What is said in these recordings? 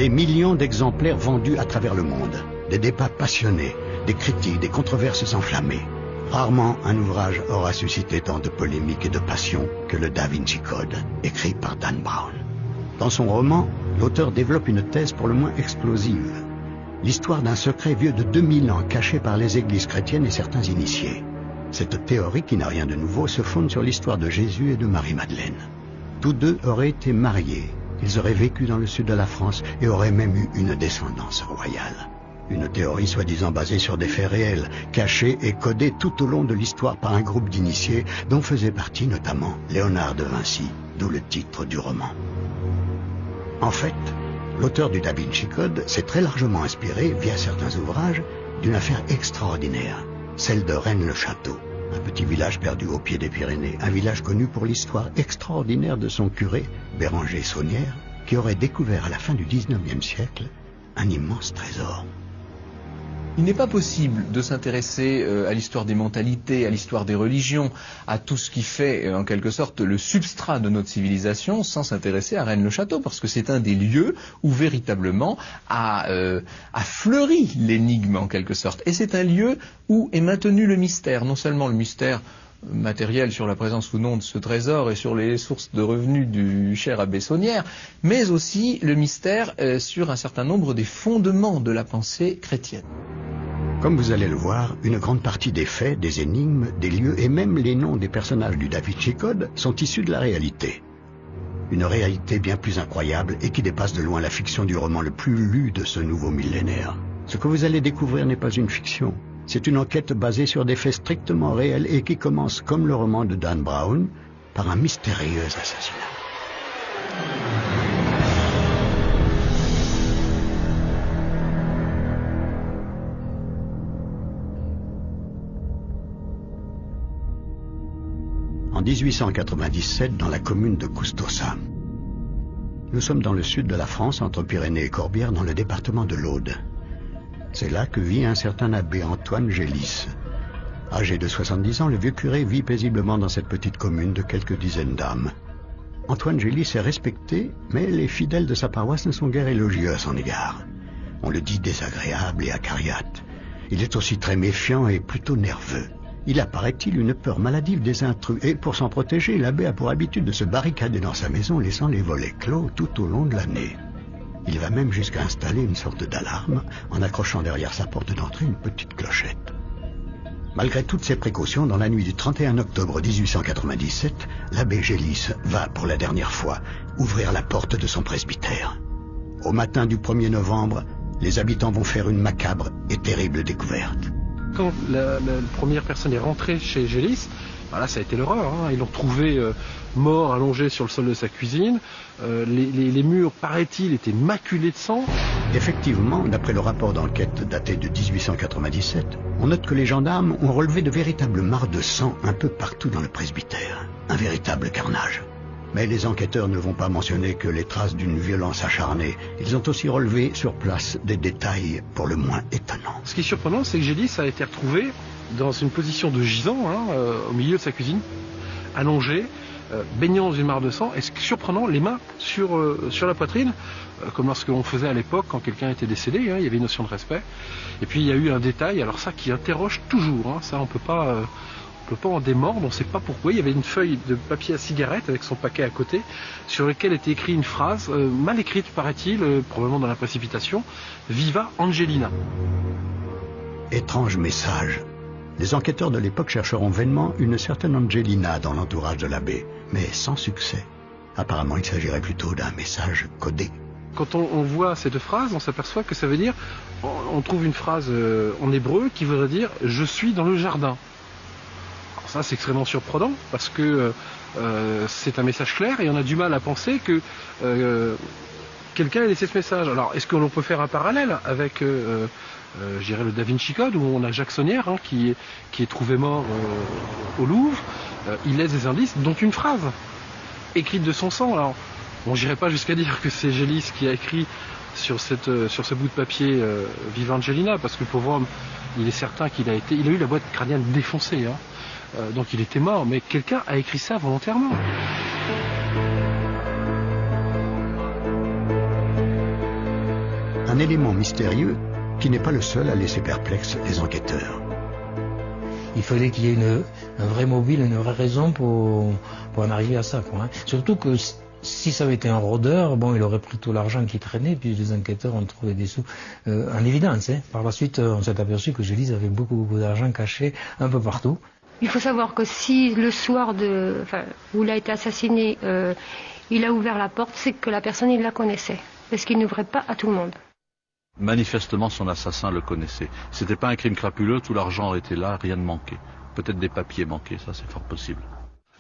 des millions d'exemplaires vendus à travers le monde, des débats passionnés, des critiques, des controverses enflammées. Rarement un ouvrage aura suscité tant de polémiques et de passion que le Da Vinci Code, écrit par Dan Brown. Dans son roman, l'auteur développe une thèse pour le moins explosive. L'histoire d'un secret vieux de 2000 ans caché par les églises chrétiennes et certains initiés. Cette théorie, qui n'a rien de nouveau, se fonde sur l'histoire de Jésus et de Marie-Madeleine. Tous deux auraient été mariés, ils auraient vécu dans le sud de la France et auraient même eu une descendance royale. Une théorie soi-disant basée sur des faits réels, cachés et codés tout au long de l'histoire par un groupe d'initiés dont faisait partie notamment Léonard de Vinci, d'où le titre du roman. En fait, l'auteur du Da Vinci Code s'est très largement inspiré, via certains ouvrages, d'une affaire extraordinaire, celle de Rennes-le-Château, un petit village perdu au pied des Pyrénées, un village connu pour l'histoire extraordinaire de son curé, Béranger Saunière, qui aurait découvert à la fin du XIXe siècle un immense trésor. Il n'est pas possible de s'intéresser à l'histoire des mentalités, à l'histoire des religions, à tout ce qui fait en quelque sorte le substrat de notre civilisation sans s'intéresser à Rennes-le-Château, parce que c'est un des lieux où véritablement a fleuri l'énigme en quelque sorte. Et c'est un lieu où est maintenu le mystère, non seulement le mystère matériel sur la présence ou non de ce trésor et sur les sources de revenus du cher abbé Saunière, mais aussi le mystère sur un certain nombre des fondements de la pensée chrétienne. Comme vous allez le voir, une grande partie des faits, des énigmes, des lieux et même les noms des personnages du Da Vinci Code sont issus de la réalité. Une réalité bien plus incroyable et qui dépasse de loin la fiction du roman le plus lu de ce nouveau millénaire. Ce que vous allez découvrir n'est pas une fiction. C'est une enquête basée sur des faits strictement réels et qui commence, comme le roman de Dan Brown, par un mystérieux assassinat. En 1897, dans la commune de Custosa. Nous sommes dans le sud de la France, entre Pyrénées et Corbières, dans le département de l'Aude. C'est là que vit un certain abbé Antoine Gélis. Âgé de 70 ans, le vieux curé vit paisiblement dans cette petite commune de quelques dizaines d'âmes. Antoine Gélis est respecté, mais les fidèles de sa paroisse ne sont guère élogieux à son égard. On le dit désagréable et acariâtre. Il est aussi très méfiant et plutôt nerveux. Il a, paraît-il, une peur maladive des intrus, et pour s'en protéger, l'abbé a pour habitude de se barricader dans sa maison, laissant les volets clos tout au long de l'année. Il va même jusqu'à installer une sorte d'alarme en accrochant derrière sa porte d'entrée une petite clochette. Malgré toutes ces précautions, dans la nuit du 31 octobre 1897, l'abbé Gélis va, pour la dernière fois, ouvrir la porte de son presbytère. Au matin du 1er novembre, les habitants vont faire une macabre et terrible découverte. Quand la première personne est rentrée chez Gélis, là ça a été l'horreur, hein. Ils l'ont trouvé mort, allongé sur le sol de sa cuisine. Les murs, paraît-il, étaient maculés de sang. Effectivement, d'après le rapport d'enquête daté de 1897, on note que les gendarmes ont relevé de véritables mares de sang un peu partout dans le presbytère. Un véritable carnage. Mais les enquêteurs ne vont pas mentionner que les traces d'une violence acharnée. Ils ont aussi relevé sur place des détails pour le moins étonnants. Ce qui est surprenant, c'est que Gélis a été retrouvé dans une position de gisant, au milieu de sa cuisine, allongé, baignant dans une mare de sang, et ce qui est surprenant, les mains sur la poitrine, comme lorsqu'on faisait à l'époque quand quelqu'un était décédé, il y avait une notion de respect. Et puis il y a eu un détail, alors ça qui interroge toujours, ça on peut pas en démordre, on ne sait pas pourquoi. Il y avait une feuille de papier à cigarette avec son paquet à côté, sur lequel était écrit une phrase, mal écrite paraît-il, probablement dans la précipitation, « Viva Angelina ». Étrange message. Les enquêteurs de l'époque chercheront vainement une certaine Angelina dans l'entourage de l'abbé, mais sans succès. Apparemment, il s'agirait plutôt d'un message codé. Quand on voit cette phrase, on s'aperçoit que ça veut dire, on trouve une phrase en hébreu qui voudrait dire « Je suis dans le jardin ». Alors ça, c'est extrêmement surprenant parce que c'est un message clair et on a du mal à penser que quelqu'un ait laissé ce message. Alors, est-ce que l'on peut faire un parallèle avec je dirais le Da Vinci Code, où on a Jacques Saunière qui est trouvé mort au Louvre. Il laisse des indices, dont une phrase écrite de son sang. Alors, bon, j'irai pas jusqu'à dire que c'est Gélis qui a écrit sur ce bout de papier Viva Angelina, parce que le pauvre homme, il est certain qu'il a eu la boîte crânienne défoncée, donc il était mort, mais quelqu'un a écrit ça volontairement. un élément mystérieux qui n'est pas le seul à laisser perplexes les enquêteurs. Il fallait qu'il y ait un vrai mobile, une vraie raison pour en arriver à ça, quoi, hein. Surtout que si ça avait été un rôdeur, bon, il aurait pris tout l'argent qui traînait, puis les enquêteurs ont trouvé des sous en évidence, hein. Par la suite, on s'est aperçu que Gélis avait beaucoup d'argent caché un peu partout. Il faut savoir que si le soir où il a été assassiné, il a ouvert la porte, c'est que la personne, il la connaissait. Parce qu'il n'ouvrait pas à tout le monde. Manifestement, son assassin le connaissait. C'était pas un crime crapuleux, tout l'argent était là, rien ne manquait. Peut-être des papiers manquaient, ça c'est fort possible.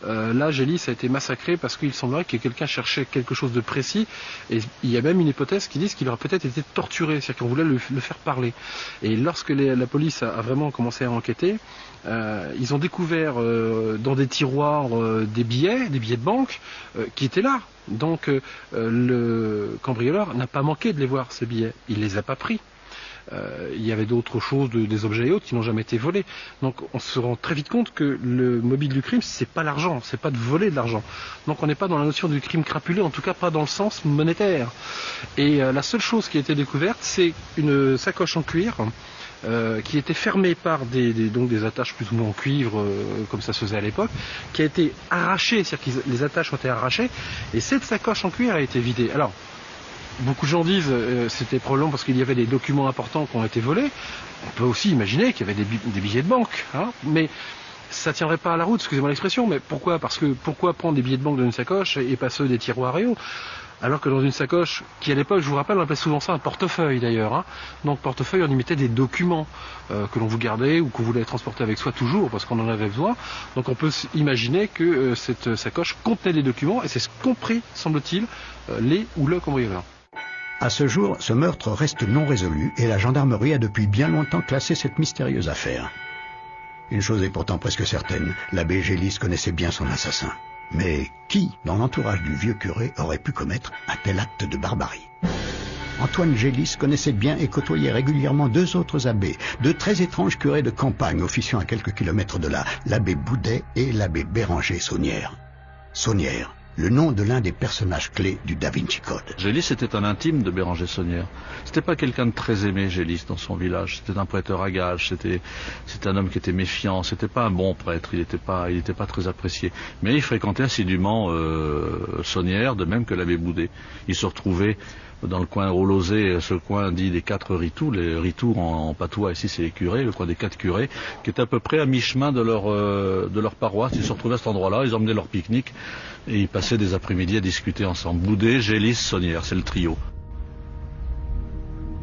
Là, Gélis a été massacré parce qu'il semblerait que quelqu'un cherchait quelque chose de précis. Et il y a même une hypothèse qui dit qu'il aurait peut-être été torturé, c'est-à-dire qu'on voulait le faire parler. Et lorsque la police a vraiment commencé à enquêter, ils ont découvert dans des tiroirs des billets de banque qui étaient là. Donc le cambrioleur n'a pas manqué de les voir, ces billets. Il les a pas pris. Il y avait d'autres choses, des objets et autres qui n'ont jamais été volés. Donc on se rend très vite compte que le mobile du crime, c'est pas l'argent, c'est pas de voler de l'argent. Donc on n'est pas dans la notion du crime crapuleux, en tout cas pas dans le sens monétaire. Et la seule chose qui a été découverte, c'est une sacoche en cuir qui était fermée par des attaches plus ou moins en cuivre, comme ça se faisait à l'époque, qui a été arrachée, c'est-à-dire que les attaches ont été arrachées, et cette sacoche en cuir a été vidée. Alors, beaucoup de gens disent c'était probablement parce qu'il y avait des documents importants qui ont été volés. On peut aussi imaginer qu'il y avait des billets de banque, hein, mais ça tiendrait pas à la route, excusez-moi l'expression, mais pourquoi ? Parce que pourquoi prendre des billets de banque dans une sacoche et pas ceux des tiroirs et autres ? Alors que dans une sacoche, qui à l'époque, je vous rappelle, on appelait souvent ça un portefeuille d'ailleurs, hein. Donc portefeuille, on y mettait des documents que l'on vous gardait ou que vous voulez transporter avec soi toujours parce qu'on en avait besoin. Donc on peut imaginer que cette sacoche contenait des documents et c'est ce qu'ont pris, semble-t-il, les ou le cambrioleur. À ce jour, ce meurtre reste non résolu et la gendarmerie a depuis bien longtemps classé cette mystérieuse affaire. Une chose est pourtant presque certaine, l'abbé Gélis connaissait bien son assassin. Mais qui, dans l'entourage du vieux curé, aurait pu commettre un tel acte de barbarie ? Antoine Gélis connaissait bien et côtoyait régulièrement deux autres abbés, deux très étranges curés de campagne officiant à quelques kilomètres de là, l'abbé Boudet et l'abbé Béranger Saunière. Saunière, le nom de l'un des personnages clés du Da Vinci Code. Gélis était un intime de Béranger Saunière. C'était pas quelqu'un de très aimé, Gélis, dans son village. C'était un prêteur à gages, c'était un homme qui était méfiant, c'était pas un bon prêtre, il était pas très apprécié. Mais il fréquentait assidûment Saunière, de même que l'abbé Boudet. Il se retrouvait dans le coin Rolosé, ce coin dit des 4 Ritoux, les Ritoux en patois, ici c'est les curés, le coin des 4 curés, qui est à peu près à mi-chemin de leur paroisse. Ils se retrouvaient à cet endroit-là, ils emmenaient leur pique-nique et ils passaient des après-midi à discuter ensemble. Boudet, Gélis, Saunière, c'est le trio.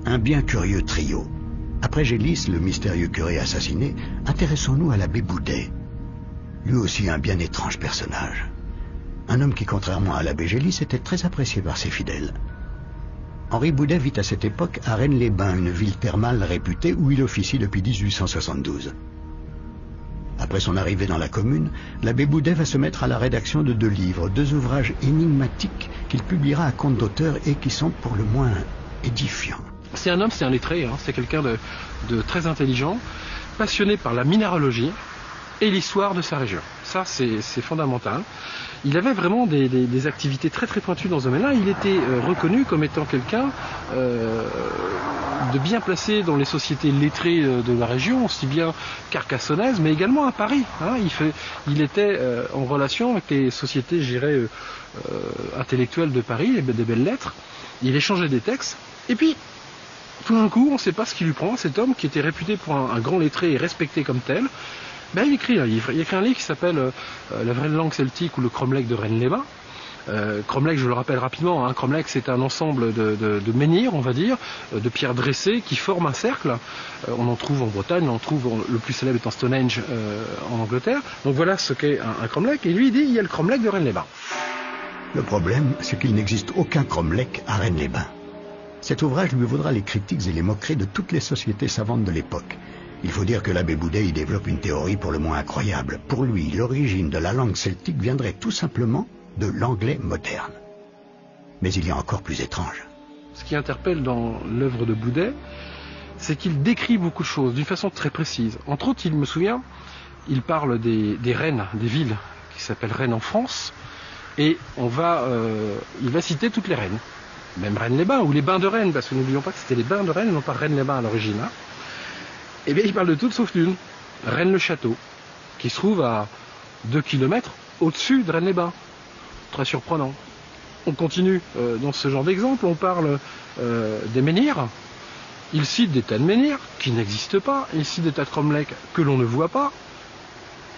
Un bien curieux trio. Après Gélis, le mystérieux curé assassiné, intéressons-nous à l'abbé Boudet. Lui aussi un bien étrange personnage. Un homme qui, contrairement à l'abbé Gélis, était très apprécié par ses fidèles. Henri Boudet vit à cette époque à Rennes-les-Bains, une ville thermale réputée où il officie depuis 1872. Après son arrivée dans la commune, l'abbé Boudet va se mettre à la rédaction de 2 livres, 2 ouvrages énigmatiques qu'il publiera à compte d'auteur et qui sont pour le moins édifiants. C'est un homme, c'est un lettré, hein, c'est quelqu'un de très intelligent, passionné par la minéralogie et l'histoire de sa région. Ça, c'est fondamental. Il avait vraiment des activités très très pointues dans ce domaine-là. Il était reconnu comme étant quelqu'un de bien placé dans les sociétés lettrées de la région, aussi bien carcassonnaise, mais également à Paris. Hein. Il était en relation avec les sociétés, je dirais, intellectuelles de Paris, des belles lettres. Il échangeait des textes. Et puis, tout d'un coup, on ne sait pas ce qui lui prend. Cet homme qui était réputé pour un grand lettré et respecté comme tel, ben, il écrit un livre. Il écrit un livre qui s'appelle La vraie langue celtique ou le cromlech de Rennes-les-Bains. Cromlech, je le rappelle rapidement, hein, Cromlech c'est un ensemble de menhirs, on va dire, de pierres dressées qui forment un cercle. On en trouve en Bretagne, on en trouve, le plus célèbre étant Stonehenge en Angleterre. Donc voilà ce qu'est un cromlech. Et lui il dit, il y a le cromlech de Rennes-les-Bains. Le problème, c'est qu'il n'existe aucun cromlech à Rennes-les-Bains. Cet ouvrage lui vaudra les critiques et les moqueries de toutes les sociétés savantes de l'époque. Il faut dire que l'abbé Boudet y développe une théorie pour le moins incroyable. Pour lui, l'origine de la langue celtique viendrait tout simplement de l'anglais moderne. Mais il y a encore plus étrange. Ce qui interpelle dans l'œuvre de Boudet, c'est qu'il décrit beaucoup de choses d'une façon très précise. Entre autres, il me souvient, il parle des reines, des villes qui s'appellent Rennes en France, et il va citer toutes les reines. même Rennes-les-Bains, ou les Bains de Rennes, parce que n'oublions pas que c'était les Bains de Rennes, non pas Rennes-les-Bains à l'origine. Hein. Eh bien, il parle de tout sauf d'une, Rennes-le-Château, qui se trouve à 2 km au-dessus de Rennes-les-Bains. Très surprenant. On continue dans ce genre d'exemple, on parle des menhirs. Il cite des tas de menhirs qui n'existent pas, il cite des tas de cromlechs que l'on ne voit pas,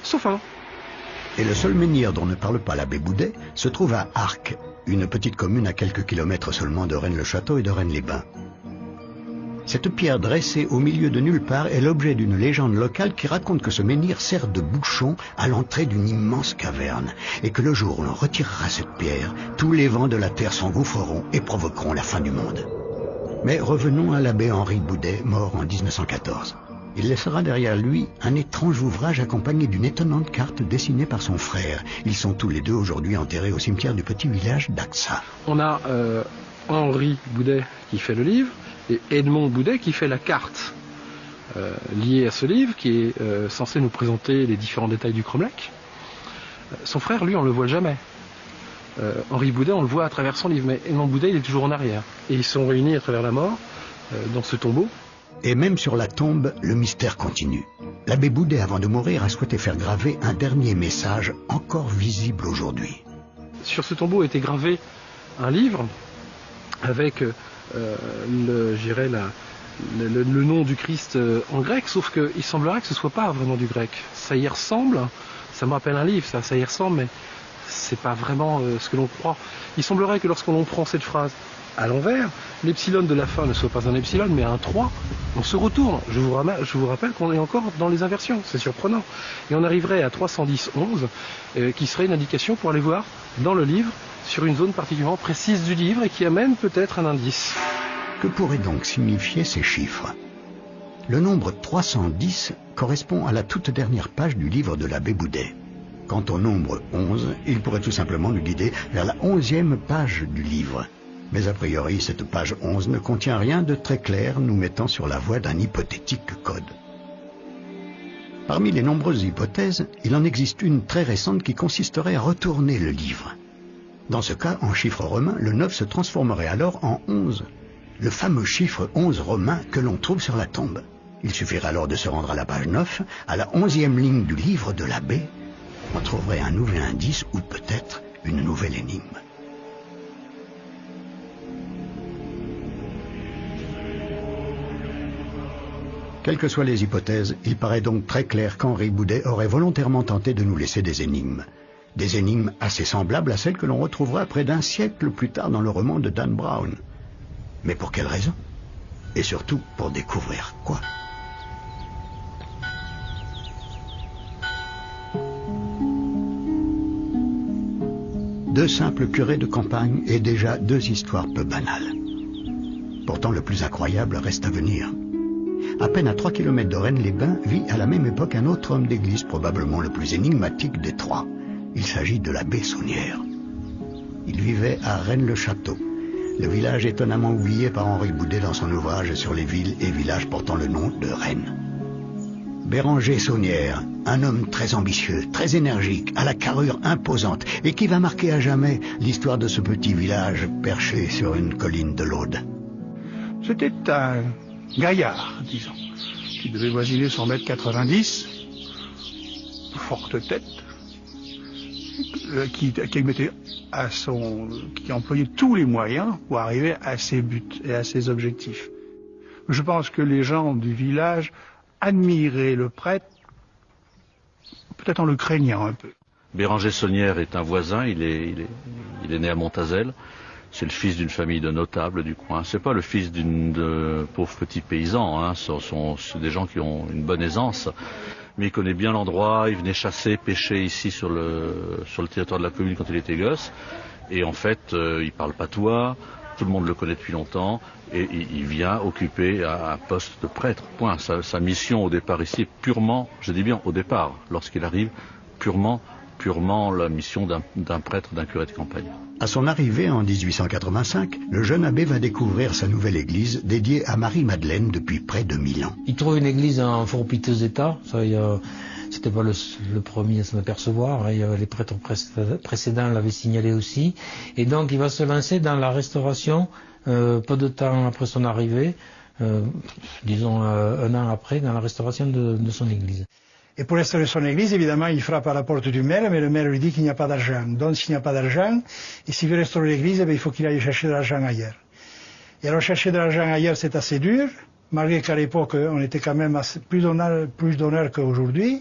sauf un. Et le seul menhir dont ne parle pas l'abbé Boudet se trouve à Arques, une petite commune à quelques kilomètres seulement de Rennes-le-Château et de Rennes-les-Bains. Cette pierre dressée au milieu de nulle part est l'objet d'une légende locale qui raconte que ce menhir sert de bouchon à l'entrée d'une immense caverne et que le jour où l'on retirera cette pierre, tous les vents de la terre s'engouffreront et provoqueront la fin du monde. Mais revenons à l'abbé Henri Boudet, mort en 1914. Il laissera derrière lui un étrange ouvrage accompagné d'une étonnante carte dessinée par son frère. Ils sont tous les deux aujourd'hui enterrés au cimetière du petit village d'Axa. On a Henri Boudet qui fait le livre et Edmond Boudet qui fait la carte liée à ce livre qui est censé nous présenter les différents détails du cromlech. Son frère, lui, on ne le voit jamais. Henri Boudet, on le voit à travers son livre, mais Edmond Boudet, il est toujours en arrière. Et ils sont réunis à travers la mort dans ce tombeau. Et même sur la tombe, le mystère continue. L'abbé Boudet, avant de mourir, a souhaité faire graver un dernier message encore visible aujourd'hui. Sur ce tombeau était gravé un livre avec le nom du Christ en grec, sauf qu'il semblerait que ce ne soit pas vraiment du grec. Ça y ressemble, ça me rappelle un livre, ça y ressemble, mais c'est pas vraiment ce que l'on croit. Il semblerait que lorsqu'on prend cette phrase à l'envers, l'epsilon de la fin ne soit pas un epsilon mais un 3, on se retourne. Je vous rappelle qu'on est encore dans les inversions, c'est surprenant. Et on arriverait à 310-11, qui serait une indication pour aller voir dans le livre, sur une zone particulièrement précise du livre et qui amène peut-être un indice. Que pourraient donc signifier ces chiffres? Le nombre 310 correspond à la toute dernière page du livre de l'abbé Boudet. Quant au nombre 11, il pourrait tout simplement nous guider vers la 11e page du livre. Mais a priori, cette page 11 ne contient rien de très clair nous mettant sur la voie d'un hypothétique code. Parmi les nombreuses hypothèses, il en existe une très récente qui consisterait à retourner le livre. Dans ce cas, en chiffre romain, le 9 se transformerait alors en 11, le fameux chiffre 11 romain que l'on trouve sur la tombe. Il suffirait alors de se rendre à la page 9, à la 11e ligne du livre de l'abbé. On trouverait un nouvel indice ou peut-être une nouvelle énigme. Quelles que soient les hypothèses, il paraît donc très clair qu'Henri Boudet aurait volontairement tenté de nous laisser des énigmes. Des énigmes assez semblables à celles que l'on retrouvera près d'un siècle plus tard dans le roman de Dan Brown. Mais pour quelle raison? Et surtout, pour découvrir quoi? Deux simples curés de campagne et déjà deux histoires peu banales. Pourtant, le plus incroyable reste à venir. À peine à 3 km de Rennes-les-Bains vit à la même époque un autre homme d'église, probablement le plus énigmatique des trois. Il s'agit de l'abbé Saunière. Il vivait à Rennes-le-Château, le village étonnamment oublié par Henri Boudet dans son ouvrage sur les villes et villages portant le nom de Rennes. Béranger Saunière, un homme très ambitieux, très énergique, à la carrure imposante et qui va marquer à jamais l'histoire de ce petit village perché sur une colline de l'Aude. C'était un gaillard, disons, qui devait voisiner 100,90 m, forte tête, qui employait tous les moyens pour arriver à ses buts et à ses objectifs. Je pense que les gens du village admiraient le prêtre, peut-être en le craignant un peu. Béranger Saunière est un voisin, il est né à Montazel. C'est le fils d'une famille de notables du coin. C'est pas le fils de pauvres petits paysans, hein. C'est des gens qui ont une bonne aisance. Mais il connaît bien l'endroit, il venait chasser, pêcher ici sur le territoire de la commune quand il était gosse. Et en fait, il parle patois, tout le monde le connaît depuis longtemps, et il vient occuper un poste de prêtre. Point. Sa mission au départ ici est purement, je dis bien au départ, lorsqu'il arrive, purement la mission d'un prêtre, d'un curé de campagne. À son arrivée en 1885, le jeune abbé va découvrir sa nouvelle église dédiée à Marie-Madeleine depuis près de 1000 ans. Il trouve une église en fort piteux état, ça c'était pas le premier à s'en apercevoir, hein. Il y avait les prêtres précédents l'avaient signalé aussi. Et donc il va se lancer dans la restauration peu de temps après son arrivée, disons 1 an après, dans la restauration de son église. Et pour restaurer son église, évidemment, il frappe à la porte du maire, mais le maire lui dit qu'il n'y a pas d'argent. Donc s'il n'y a pas d'argent, et s'il veut restaurer l'église, il faut qu'il aille chercher de l'argent ailleurs. Et alors chercher de l'argent ailleurs, c'est assez dur, malgré qu'à l'époque, on était quand même plus d'honneur qu'aujourd'hui.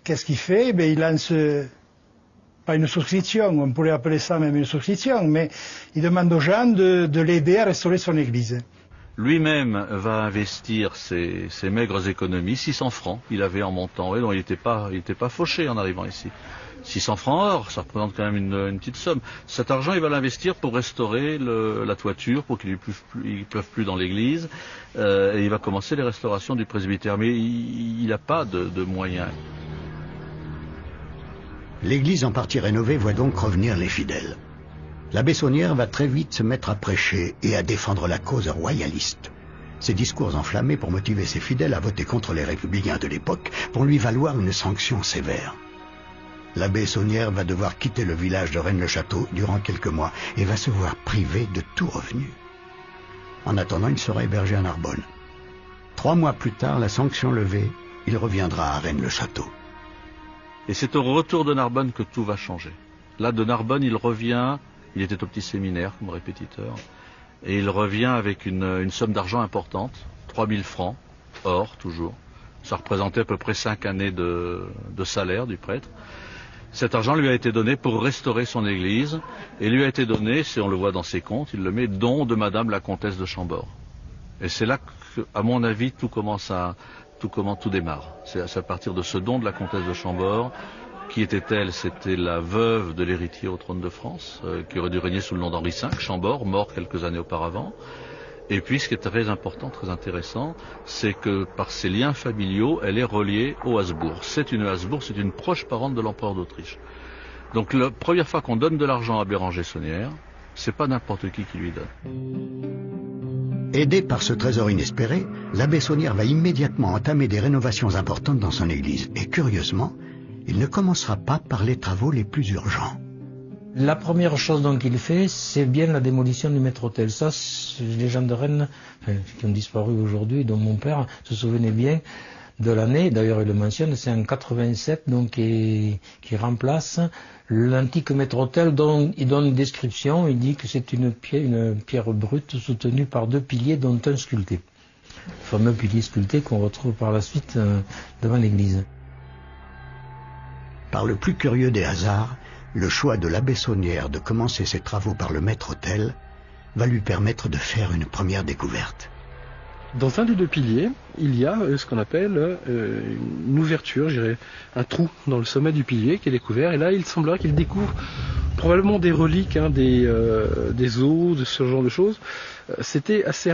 Qu'est-ce qu'il fait? Il lance, pas une souscription, on pourrait appeler ça même une souscription, mais il demande aux gens de l'aider à restaurer son église. Lui-même va investir ses maigres économies, 600 francs il avait en montant, et donc il n'était pas fauché en arrivant ici. 600 francs or, ça représente quand même une petite somme. Cet argent, il va l'investir pour restaurer la toiture, pour qu'il ne pleuve plus dans l'église, et il va commencer les restaurations du presbytère, mais il n'a pas de moyens. L'église en partie rénovée voit donc revenir les fidèles. L'abbé Saunière va très vite se mettre à prêcher et à défendre la cause royaliste. Ses discours enflammés pour motiver ses fidèles à voter contre les républicains de l'époque vont lui valoir une sanction sévère. L'abbé Saunière va devoir quitter le village de Rennes-le-Château durant quelques mois et va se voir privé de tout revenu. En attendant, il sera hébergé à Narbonne. 3 mois plus tard, la sanction levée, il reviendra à Rennes-le-Château. Et c'est au retour de Narbonne que tout va changer. Là, de Narbonne, il revient. Il était au petit séminaire comme répétiteur, et il revient avec une somme d'argent importante, 3000 francs, or toujours. Ça représentait à peu près 5 années de salaire du prêtre. Cet argent lui a été donné pour restaurer son église, et lui a été donné, si on le voit dans ses comptes, il le met, don de Madame la Comtesse de Chambord. Et c'est là que, à mon avis, tout démarre. C'est à partir de ce don de la Comtesse de Chambord. Qui était-elle? C'était la veuve de l'héritier au trône de France, qui aurait dû régner sous le nom d'Henri V, Chambord, mort quelques années auparavant. Et puis ce qui est très important, très intéressant, c'est que par ses liens familiaux, elle est reliée aux Habsbourg. C'est une proche parente de l'empereur d'Autriche. Donc la première fois qu'on donne de l'argent à Béranger Saunière, c'est pas n'importe qui lui donne. Aidé par ce trésor inespéré, l'abbé Saunière va immédiatement entamer des rénovations importantes dans son église. Et curieusement, il ne commencera pas par les travaux les plus urgents. La première chose donc qu'il fait, c'est bien la démolition du maître-autel. Ça, les gens de Rennes, qui ont disparu aujourd'hui, dont mon père se souvenait bien de l'année, d'ailleurs il le mentionne, c'est en 87 donc qui remplace l'antique maître-autel dont il donne une description. Il dit que c'est une pierre brute soutenue par 2 piliers dont un sculpté. Le fameux pilier sculpté qu'on retrouve par la suite devant l'église. Par le plus curieux des hasards, le choix de l'abbé Saunière de commencer ses travaux par le maître-autel va lui permettre de faire une première découverte. Dans un des 2 piliers, il y a ce qu'on appelle une ouverture, je dirais, un trou dans le sommet du pilier qui est découvert. Et là, il semblerait qu'il découvre probablement des reliques, des os, de ce genre de choses. C'était assez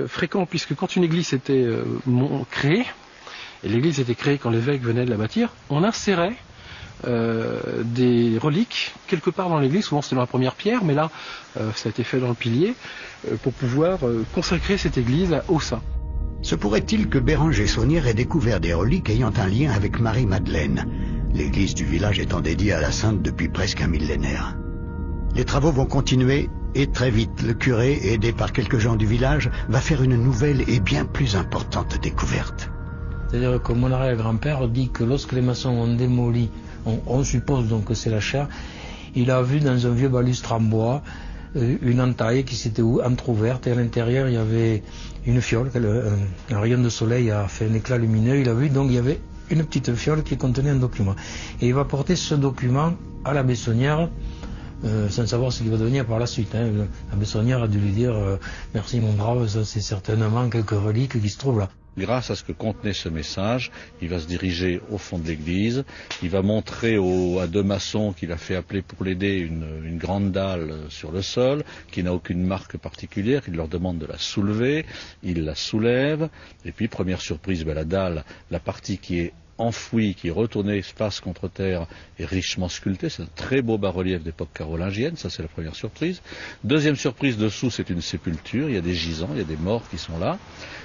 fréquent puisque quand une église était créée, et l'église était créée quand l'évêque venait de la bâtir, on insérait des reliques quelque part dans l'église, souvent c'était dans la première pierre, mais là ça a été fait dans le pilier pour pouvoir consacrer cette église au saint. Se pourrait-il que Béranger Saunière ait découvert des reliques ayant un lien avec Marie-Madeleine, l'église du village étant dédiée à la sainte depuis presque un millénaire? Les travaux vont continuer et très vite le curé, aidé par quelques gens du village, va faire une nouvelle et bien plus importante découverte. C'est-à-dire que mon arrière-grand-père dit que lorsque les maçons ont démoli, on suppose donc que c'est la chaire, il a vu dans un vieux balustre en bois une entaille qui s'était entrouverte et à l'intérieur il y avait une fiole, un rayon de soleil a fait un éclat lumineux, il a vu donc il y avait une petite fiole qui contenait un document. Et il va porter ce document à l'abbé Saunière, sans savoir ce qu'il va devenir par la suite. L'abbé Saunière a dû lui dire merci mon brave, ça c'est certainement quelques reliques qui se trouvent là. Grâce à ce que contenait ce message, il va se diriger au fond de l'église, il va montrer à 2 maçons qu'il a fait appeler pour l'aider une grande dalle sur le sol, qui n'a aucune marque particulière, il leur demande de la soulever, il la soulève, et puis première surprise, la dalle, la partie qui est enfoui, qui est retourné face contre terre et richement sculpté. C'est un très beau bas-relief d'époque carolingienne, ça c'est la première surprise. Deuxième surprise, dessous c'est une sépulture, il y a des gisants, il y a des morts qui sont là.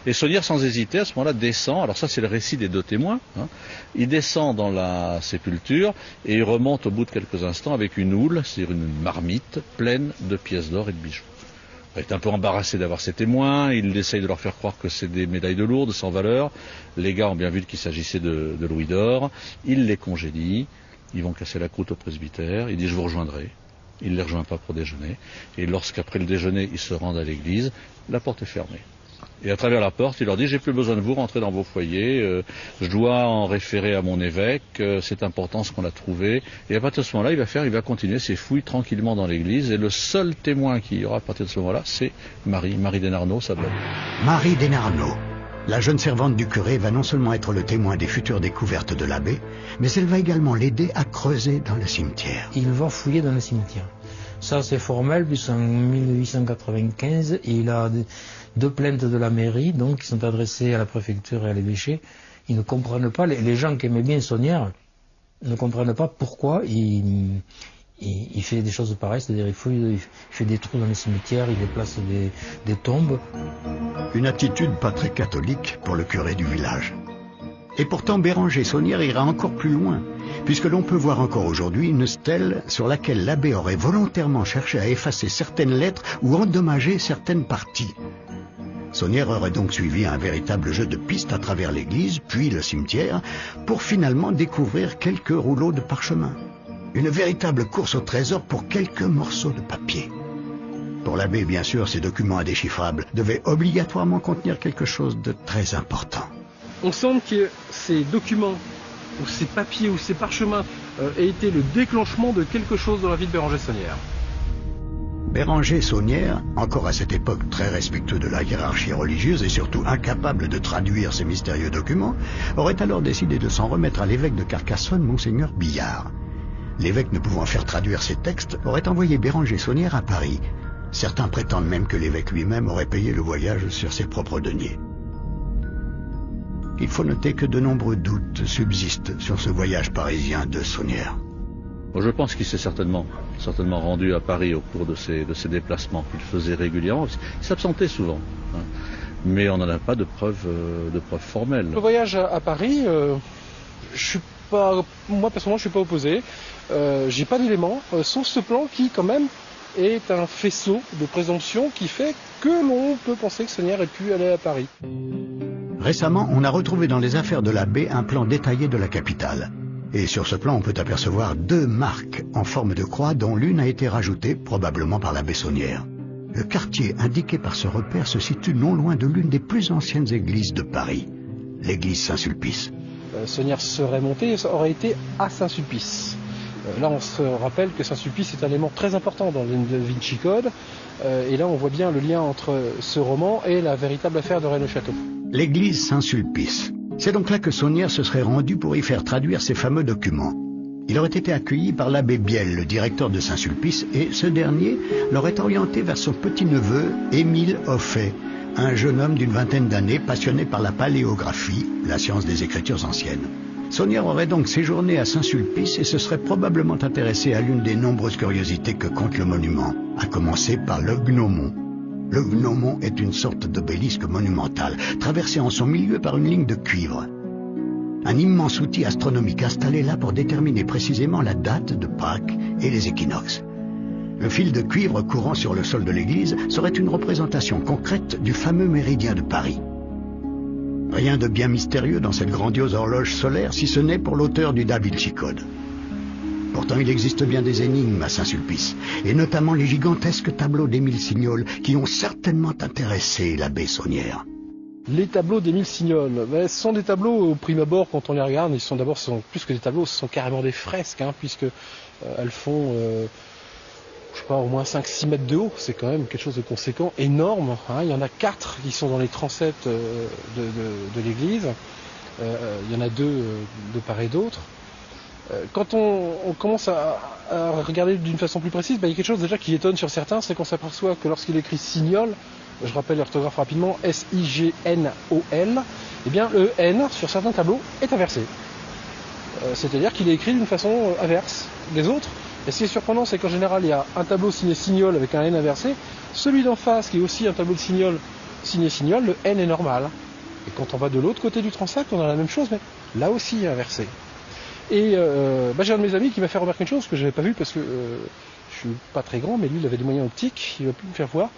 Et Saunière, sans hésiter, à ce moment-là, descend, alors ça c'est le récit des deux témoins, hein. Il descend dans la sépulture et il remonte au bout de quelques instants avec une houle, c'est-à-dire une marmite pleine de pièces d'or et de bijoux. Il est un peu embarrassé d'avoir ses témoins, il essaye de leur faire croire que c'est des médailles de Lourdes sans valeur. Les gars ont bien vu qu'il s'agissait de louis d'or, il les congédie, ils vont casser la croûte au presbytère, il dit je vous rejoindrai. Il ne les rejoint pas pour déjeuner, et lorsqu'après le déjeuner ils se rendent à l'église, la porte est fermée. Et à travers la porte, il leur dit, j'ai plus besoin de vous, rentrez dans vos foyers, je dois en référer à mon évêque, c'est important ce qu'on a trouvé. Et à partir de ce moment-là, il va continuer ses fouilles tranquillement dans l'église, et le seul témoin qu'il y aura à partir de ce moment-là, c'est Marie Desnarnaud, sa blonde. Marie Desnarnaud, la jeune servante du curé, va non seulement être le témoin des futures découvertes de l'abbé, mais elle va également l'aider à creuser dans le cimetière. Il va fouiller dans le cimetière. Ça c'est formel, puisqu'en 1895, il a deux plaintes de la mairie, donc qui sont adressées à la préfecture et à l'évêché. Ils ne comprennent pas, les gens qui aimaient bien Saunière ne comprennent pas pourquoi il fait des choses pareilles, c'est-à-dire il fait des trous dans les cimetières, il déplace des tombes. Une attitude pas très catholique pour le curé du village. Et pourtant Béranger Saunière ira encore plus loin, puisque l'on peut voir encore aujourd'hui une stèle sur laquelle l'abbé aurait volontairement cherché à effacer certaines lettres ou endommager certaines parties. Saunière aurait donc suivi un véritable jeu de pistes à travers l'église, puis le cimetière, pour finalement découvrir quelques rouleaux de parchemin. Une véritable course au trésor pour quelques morceaux de papier. Pour l'abbé, bien sûr, ces documents indéchiffrables devaient obligatoirement contenir quelque chose de très important. On sent que ces documents, ou ces papiers, ou ces parchemins aient été le déclenchement de quelque chose dans la vie de Béranger Saunière. Béranger Saunière, encore à cette époque très respectueux de la hiérarchie religieuse et surtout incapable de traduire ces mystérieux documents, aurait alors décidé de s'en remettre à l'évêque de Carcassonne, Monseigneur Billard. L'évêque, ne pouvant faire traduire ces textes, aurait envoyé Béranger Saunière à Paris. Certains prétendent même que l'évêque lui-même aurait payé le voyage sur ses propres deniers. Il faut noter que de nombreux doutes subsistent sur ce voyage parisien de Saunière. Je pense qu'il s'est certainement rendu à Paris au cours de ses déplacements qu'il faisait régulièrement. Il s'absentait souvent, hein. Mais on n'en a pas de preuves formelles. Le voyage à Paris, moi personnellement je suis pas opposé. J'ai pas d'éléments, sauf ce plan qui quand même est un faisceau de présomption qui fait que l'on peut penser que Saunière ait pu aller à Paris. Récemment, on a retrouvé dans les affaires de l'abbé un plan détaillé de la capitale. Et sur ce plan, on peut apercevoir deux marques en forme de croix dont l'une a été rajoutée, probablement par l'abbé Saunière. Le quartier indiqué par ce repère se situe non loin de l'une des plus anciennes églises de Paris, l'église Saint-Sulpice. Saunière serait monté et aurait été à Saint-Sulpice. Là, on se rappelle que Saint-Sulpice est un élément très important dans le Da Vinci Code. Et là, on voit bien le lien entre ce roman et la véritable affaire de Rennes-le-Château. L'église Saint-Sulpice. C'est donc là que Saunière se serait rendu pour y faire traduire ces fameux documents. Il aurait été accueilli par l'abbé Biel, le directeur de Saint-Sulpice, et ce dernier l'aurait orienté vers son petit-neveu, Émile Hoffet, un jeune homme d'une vingtaine d'années passionné par la paléographie, la science des écritures anciennes. Saunière aurait donc séjourné à Saint-Sulpice et se serait probablement intéressé à l'une des nombreuses curiosités que compte le monument, à commencer par le gnomon. Le gnomon est une sorte d'obélisque monumental, traversé en son milieu par une ligne de cuivre. Un immense outil astronomique installé là pour déterminer précisément la date de Pâques et les équinoxes. Le fil de cuivre courant sur le sol de l'église serait une représentation concrète du fameux méridien de Paris. Rien de bien mystérieux dans cette grandiose horloge solaire, si ce n'est pour l'auteur du Da Vinci Code. Pourtant, il existe bien des énigmes à Saint-Sulpice, et notamment les gigantesques tableaux d'Émile Signol qui ont certainement intéressé l'abbé Saunière. Les tableaux d'Émile Signol, ce sont des tableaux au prime abord quand on les regarde, ce sont plus que des tableaux, ce sont carrément des fresques, puisque elles font au moins 5-6 mètres de haut, c'est quand même quelque chose de conséquent, énorme. Il y en a 4 qui sont dans les transepts de l'église, il y en a 2 de part et d'autre. Quand on commence à regarder d'une façon plus précise, il y a quelque chose déjà qui étonne sur certains, c'est qu'on s'aperçoit que lorsqu'il écrit Signol, je rappelle l'orthographe rapidement, S-I-G-N-O-L, le N sur certains tableaux est inversé. C'est-à-dire qu'il est écrit d'une façon inverse des autres. Et ce qui est surprenant, c'est qu'en général, il y a un tableau signé Signol avec un N inversé. Celui d'en face, qui est aussi un tableau de Signol signé Signol, le N est normal. Et quand on va de l'autre côté du transept, on a la même chose, mais là aussi inversé. Et j'ai un de mes amis qui m'a fait remarquer une chose que je n'avais pas vue parce que je suis pas très grand, mais lui, il avait des moyens optiques, il va pu me faire voir.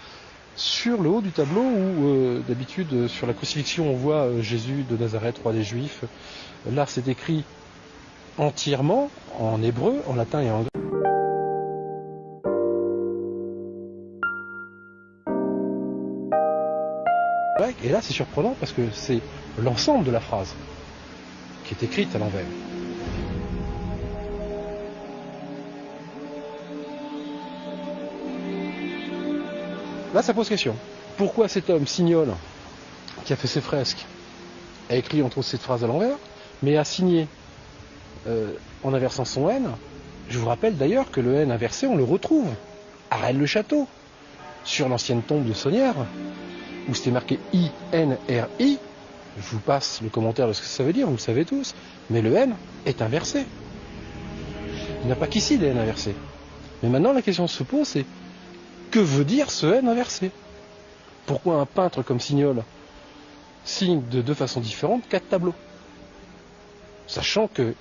Sur le haut du tableau, où d'habitude, sur la crucifixion, on voit Jésus de Nazareth, roi des Juifs. Là, c'est écrit entièrement en hébreu, en latin et en grec. Et là, c'est surprenant parce que c'est l'ensemble de la phrase qui est écrite à l'envers. Là, ça pose question. Pourquoi cet homme, Signol, qui a fait ses fresques, a écrit entre autres cette phrase à l'envers, mais a signé en inversant son N? Je vous rappelle d'ailleurs que le N inversé, on le retrouve à Rennes-le-Château, sur l'ancienne tombe de Saunière, où c'était marqué I-N-R-I. Je vous passe le commentaire de ce que ça veut dire, vous le savez tous, mais le N est inversé. Il n'y a pas qu'ici des N inversés. Mais maintenant, la question se pose, c'est que veut dire ce N inversé? Pourquoi un peintre comme Signol signe de deux façons différentes 4 tableaux? Sachant que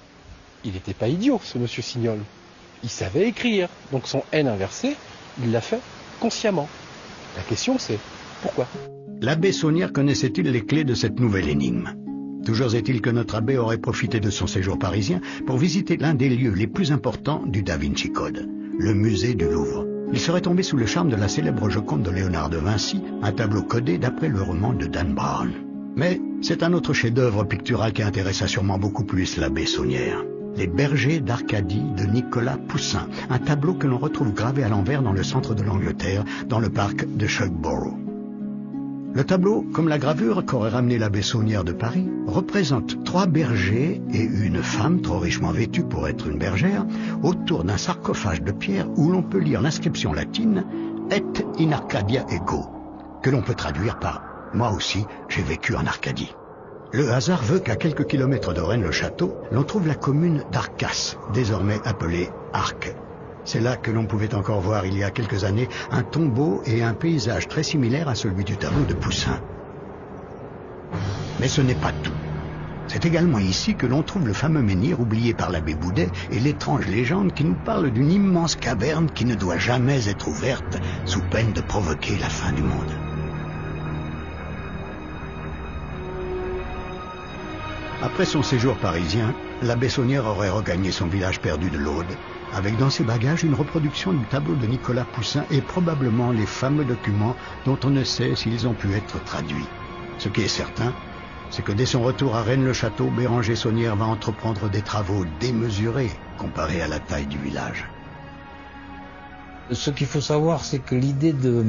il n'était pas idiot, ce monsieur Signol. Il savait écrire. Donc son N inversé, il l'a fait consciemment. La question c'est pourquoi? L'abbé Saunière connaissait-il les clés de cette nouvelle énigme? Toujours est-il que notre abbé aurait profité de son séjour parisien pour visiter l'un des lieux les plus importants du Da Vinci Code, le musée du Louvre. Il serait tombé sous le charme de la célèbre Joconde de Léonard de Vinci, un tableau codé d'après le roman de Dan Brown. Mais c'est un autre chef-d'œuvre pictural qui intéressa sûrement beaucoup plus l'abbé Saunière. Les bergers d'Arcadie de Nicolas Poussin, un tableau que l'on retrouve gravé à l'envers dans le centre de l'Angleterre, dans le parc de Shugborough. Le tableau, comme la gravure qu'aurait ramené l'abbé Saunière de Paris, représente 3 bergers et une femme trop richement vêtue pour être une bergère, autour d'un sarcophage de pierre où l'on peut lire l'inscription latine « Et in Arcadia ego », que l'on peut traduire par « Moi aussi, j'ai vécu en Arcadie ». Le hasard veut qu'à quelques kilomètres de Rennes-le-Château, l'on trouve la commune d'Arcas, désormais appelée Arques. C'est là que l'on pouvait encore voir il y a quelques années un tombeau et un paysage très similaire à celui du tableau de Poussin. Mais ce n'est pas tout. C'est également ici que l'on trouve le fameux menhir oublié par l'abbé Boudet et l'étrange légende qui nous parle d'une immense caverne qui ne doit jamais être ouverte sous peine de provoquer la fin du monde. Après son séjour parisien, l'abbé Saunière aurait regagné son village perdu de l'Aude, avec dans ses bagages une reproduction du tableau de Nicolas Poussin et probablement les fameux documents dont on ne sait s'ils ont pu être traduits. Ce qui est certain, c'est que dès son retour à Rennes-le-Château, Béranger Saunière va entreprendre des travaux démesurés comparés à la taille du village. Ce qu'il faut savoir, c'est que l'idée de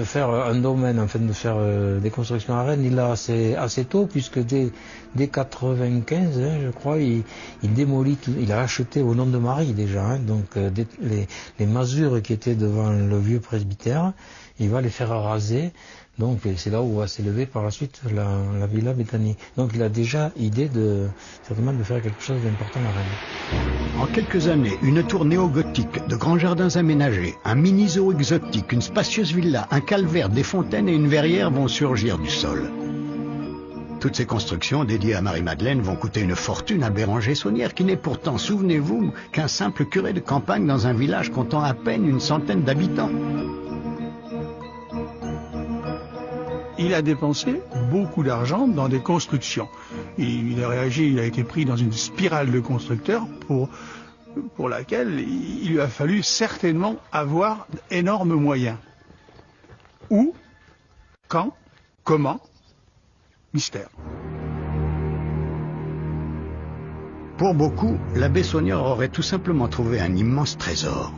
faire un domaine, en fait, de faire des constructions à Rennes, il l'a assez tôt, puisque dès 95, je crois, il démolit, il a acheté au nom de Marie déjà, donc les masures qui étaient devant le vieux presbytère, il va les faire raser. Donc c'est là où va s'élever par la suite la Villa Béthanie. Donc il a déjà idée certainement de faire quelque chose d'important à Rennes. En quelques années, une tour néo-gothique, de grands jardins aménagés, un mini-zoo exotique, une spacieuse villa, un calvaire, des fontaines et une verrière vont surgir du sol. Toutes ces constructions dédiées à Marie-Madeleine vont coûter une fortune à Béranger Saunière, qui n'est pourtant, souvenez-vous, qu'un simple curé de campagne dans un village comptant à peine une centaine d'habitants. Il a dépensé beaucoup d'argent dans des constructions. Il a réagi, il a été pris dans une spirale de constructeurs pour laquelle il lui a fallu certainement avoir d'énormes moyens. Où, quand, comment, mystère. Pour beaucoup, l'abbé Saunière aurait tout simplement trouvé un immense trésor.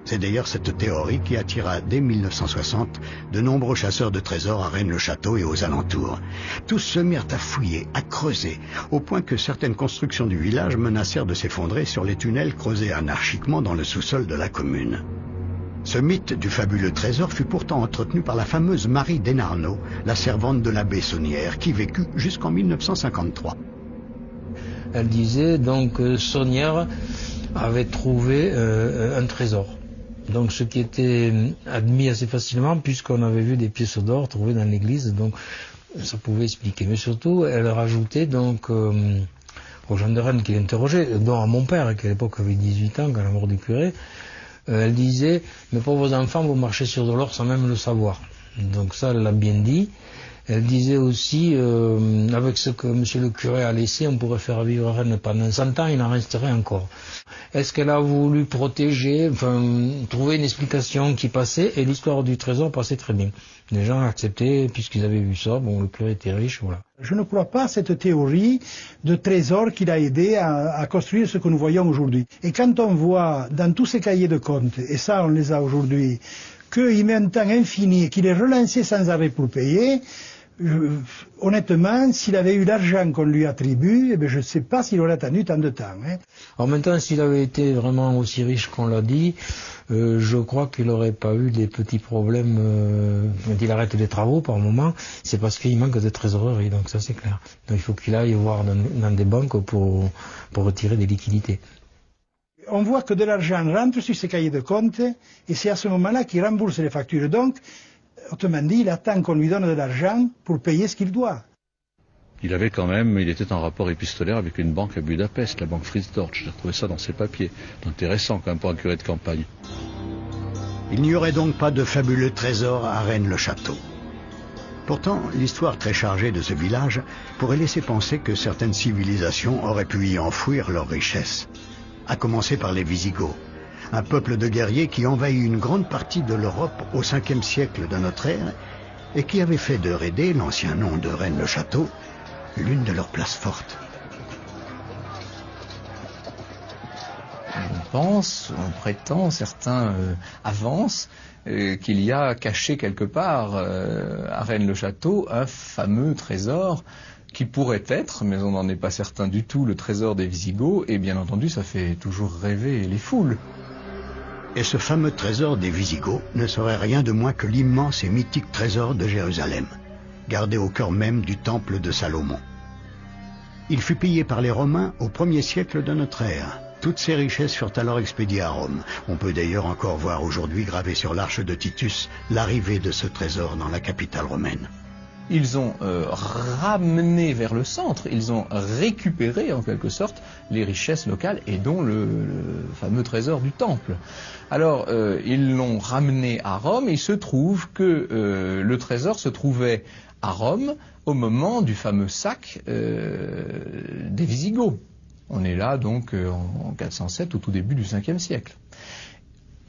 C'est d'ailleurs cette théorie qui attira dès 1960 de nombreux chasseurs de trésors à Rennes-le-Château et aux alentours. Tous se mirent à fouiller, à creuser, au point que certaines constructions du village menacèrent de s'effondrer sur les tunnels creusés anarchiquement dans le sous-sol de la commune. Ce mythe du fabuleux trésor fut pourtant entretenu par la fameuse Marie Desnarnaud, la servante de l'abbé Saunière, qui vécut jusqu'en 1953. Elle disait donc Saunière avait trouvé un trésor. Donc ce qui était admis assez facilement puisqu'on avait vu des pièces d'or trouvées dans l'église, donc ça pouvait expliquer. Mais surtout, elle rajoutait donc aux gens de Rennes qui l'interrogeaient, dont à mon père qui à l'époque avait 18 ans quand la mort du curé, elle disait « Mes pauvres enfants, vous marchez sur de l'or sans même le savoir ». Donc ça, elle l'a bien dit. Elle disait aussi, avec ce que monsieur le curé a laissé, on pourrait faire vivre Rennes pendant 100 ans, il en resterait encore. Est-ce qu'elle a voulu protéger, trouver une explication qui passait, et l'histoire du trésor passait très bien. Les gens acceptaient, puisqu'ils avaient vu ça, bon, le curé était riche, voilà. Je ne crois pas à cette théorie de trésor qui l'a aidé à construire ce que nous voyons aujourd'hui. Et quand on voit dans tous ces cahiers de comptes, et ça on les a aujourd'hui, qu'il met un temps infini et qu'il est relancé sans arrêt pour payer, honnêtement, s'il avait eu l'argent qu'on lui attribue, eh bien, je ne sais pas s'il aurait attendu tant de temps. En même temps, s'il avait été vraiment aussi riche qu'on l'a dit, je crois qu'il n'aurait pas eu des petits problèmes quand il arrête les travaux par moment, c'est parce qu'il manque de trésorerie, donc ça c'est clair. Donc il faut qu'il aille voir dans des banques pour retirer des liquidités. On voit que de l'argent rentre sur ses cahiers de compte, et c'est à ce moment-là qu'il rembourse les factures. Donc, autrement dit, il attend qu'on lui donne de l'argent pour payer ce qu'il doit. Il était en rapport épistolaire avec une banque à Budapest, la banque Fritz Dortch. J'ai retrouvé ça dans ses papiers. Intéressant quand même pour un curé de campagne. Il n'y aurait donc pas de fabuleux trésor à Rennes-le-Château. Pourtant, l'histoire très chargée de ce village pourrait laisser penser que certaines civilisations auraient pu y enfouir leurs richesses. À commencer par les Visigoths, un peuple de guerriers qui envahit une grande partie de l'Europe au 5e siècle de notre ère et qui avait fait de Rédé, l'ancien nom de Rennes-le-Château, l'une de leurs places fortes. On prétend, certains avancent qu'il y a caché quelque part à Rennes-le-Château un fameux trésor qui pourrait être, mais on n'en est pas certain du tout, le trésor des Visigoths, et bien entendu ça fait toujours rêver les foules. Et ce fameux trésor des Visigoths ne serait rien de moins que l'immense et mythique trésor de Jérusalem, gardé au cœur même du temple de Salomon. Il fut pillé par les Romains au 1er siècle de notre ère. Toutes ces richesses furent alors expédiées à Rome. On peut d'ailleurs encore voir aujourd'hui gravé sur l'arche de Titus l'arrivée de ce trésor dans la capitale romaine. Ils ont ramené vers le centre, ils ont récupéré en quelque sorte les richesses locales et dont le fameux trésor du temple. Alors ils l'ont ramené à Rome et il se trouve que le trésor se trouvait à Rome au moment du fameux sac des Visigoths. On est là donc en 407 au tout début du 5e siècle.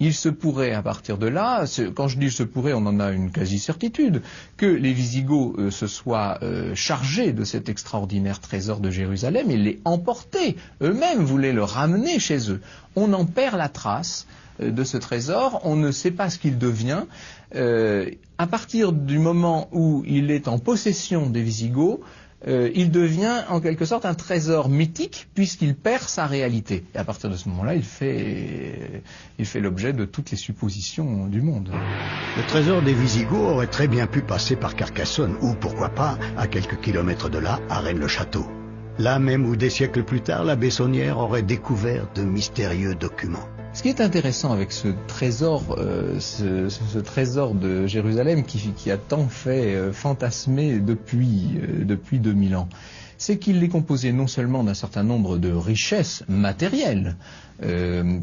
Il se pourrait à partir de là, quand je dis se pourrait, on en a une quasi-certitude, que les Visigoths se soient chargés de cet extraordinaire trésor de Jérusalem et l'aient emporté. Eux-mêmes voulaient le ramener chez eux. On en perd la trace de ce trésor, on ne sait pas ce qu'il devient. À partir du moment où il est en possession des Visigoths, il devient en quelque sorte un trésor mythique puisqu'il perd sa réalité. Et à partir de ce moment-là, il fait l'objet de toutes les suppositions du monde. Le trésor des Visigoths aurait très bien pu passer par Carcassonne ou, pourquoi pas, à quelques kilomètres de là, à Rennes-le-Château. Là même où des siècles plus tard, l'abbé Saunière aurait découvert de mystérieux documents. Ce qui est intéressant avec ce trésor, ce trésor de Jérusalem qui a tant fait fantasmer depuis 2000 ans, c'est qu'il est composé non seulement d'un certain nombre de richesses matérielles,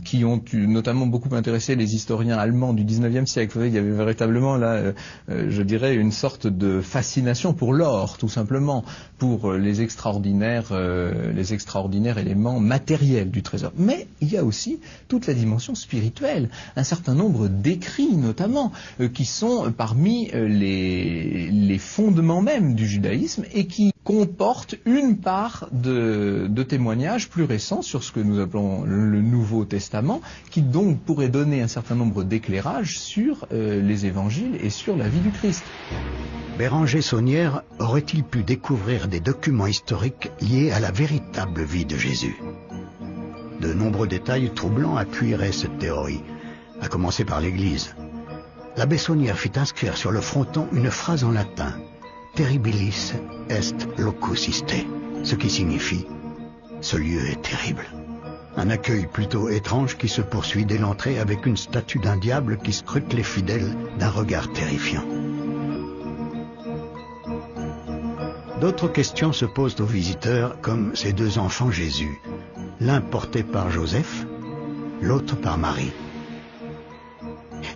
qui ont notamment beaucoup intéressé les historiens allemands du 19e siècle. Vous voyez, il y avait véritablement là, je dirais, une sorte de fascination pour l'or, tout simplement, pour les extraordinaires éléments matériels du trésor. Mais il y a aussi toute la dimension spirituelle, un certain nombre d'écrits notamment, qui sont parmi les fondements même du judaïsme et qui comportent une part de témoignages plus récents sur ce que nous appelons le Nouveau Testament, qui donc pourrait donner un certain nombre d'éclairages sur les évangiles et sur la vie du Christ. Béranger Saunière aurait-il pu découvrir des documents historiques liés à la véritable vie de Jésus? De nombreux détails troublants appuieraient cette théorie, à commencer par l'Église. L'abbé Saunière fit inscrire sur le fronton une phrase en latin, « Terribilis est locus iste », ce qui signifie Ce lieu est terrible. Un accueil plutôt étrange qui se poursuit dès l'entrée avec une statue d'un diable qui scrute les fidèles d'un regard terrifiant. D'autres questions se posent aux visiteurs, comme ces deux enfants Jésus, l'un porté par Joseph, l'autre par Marie.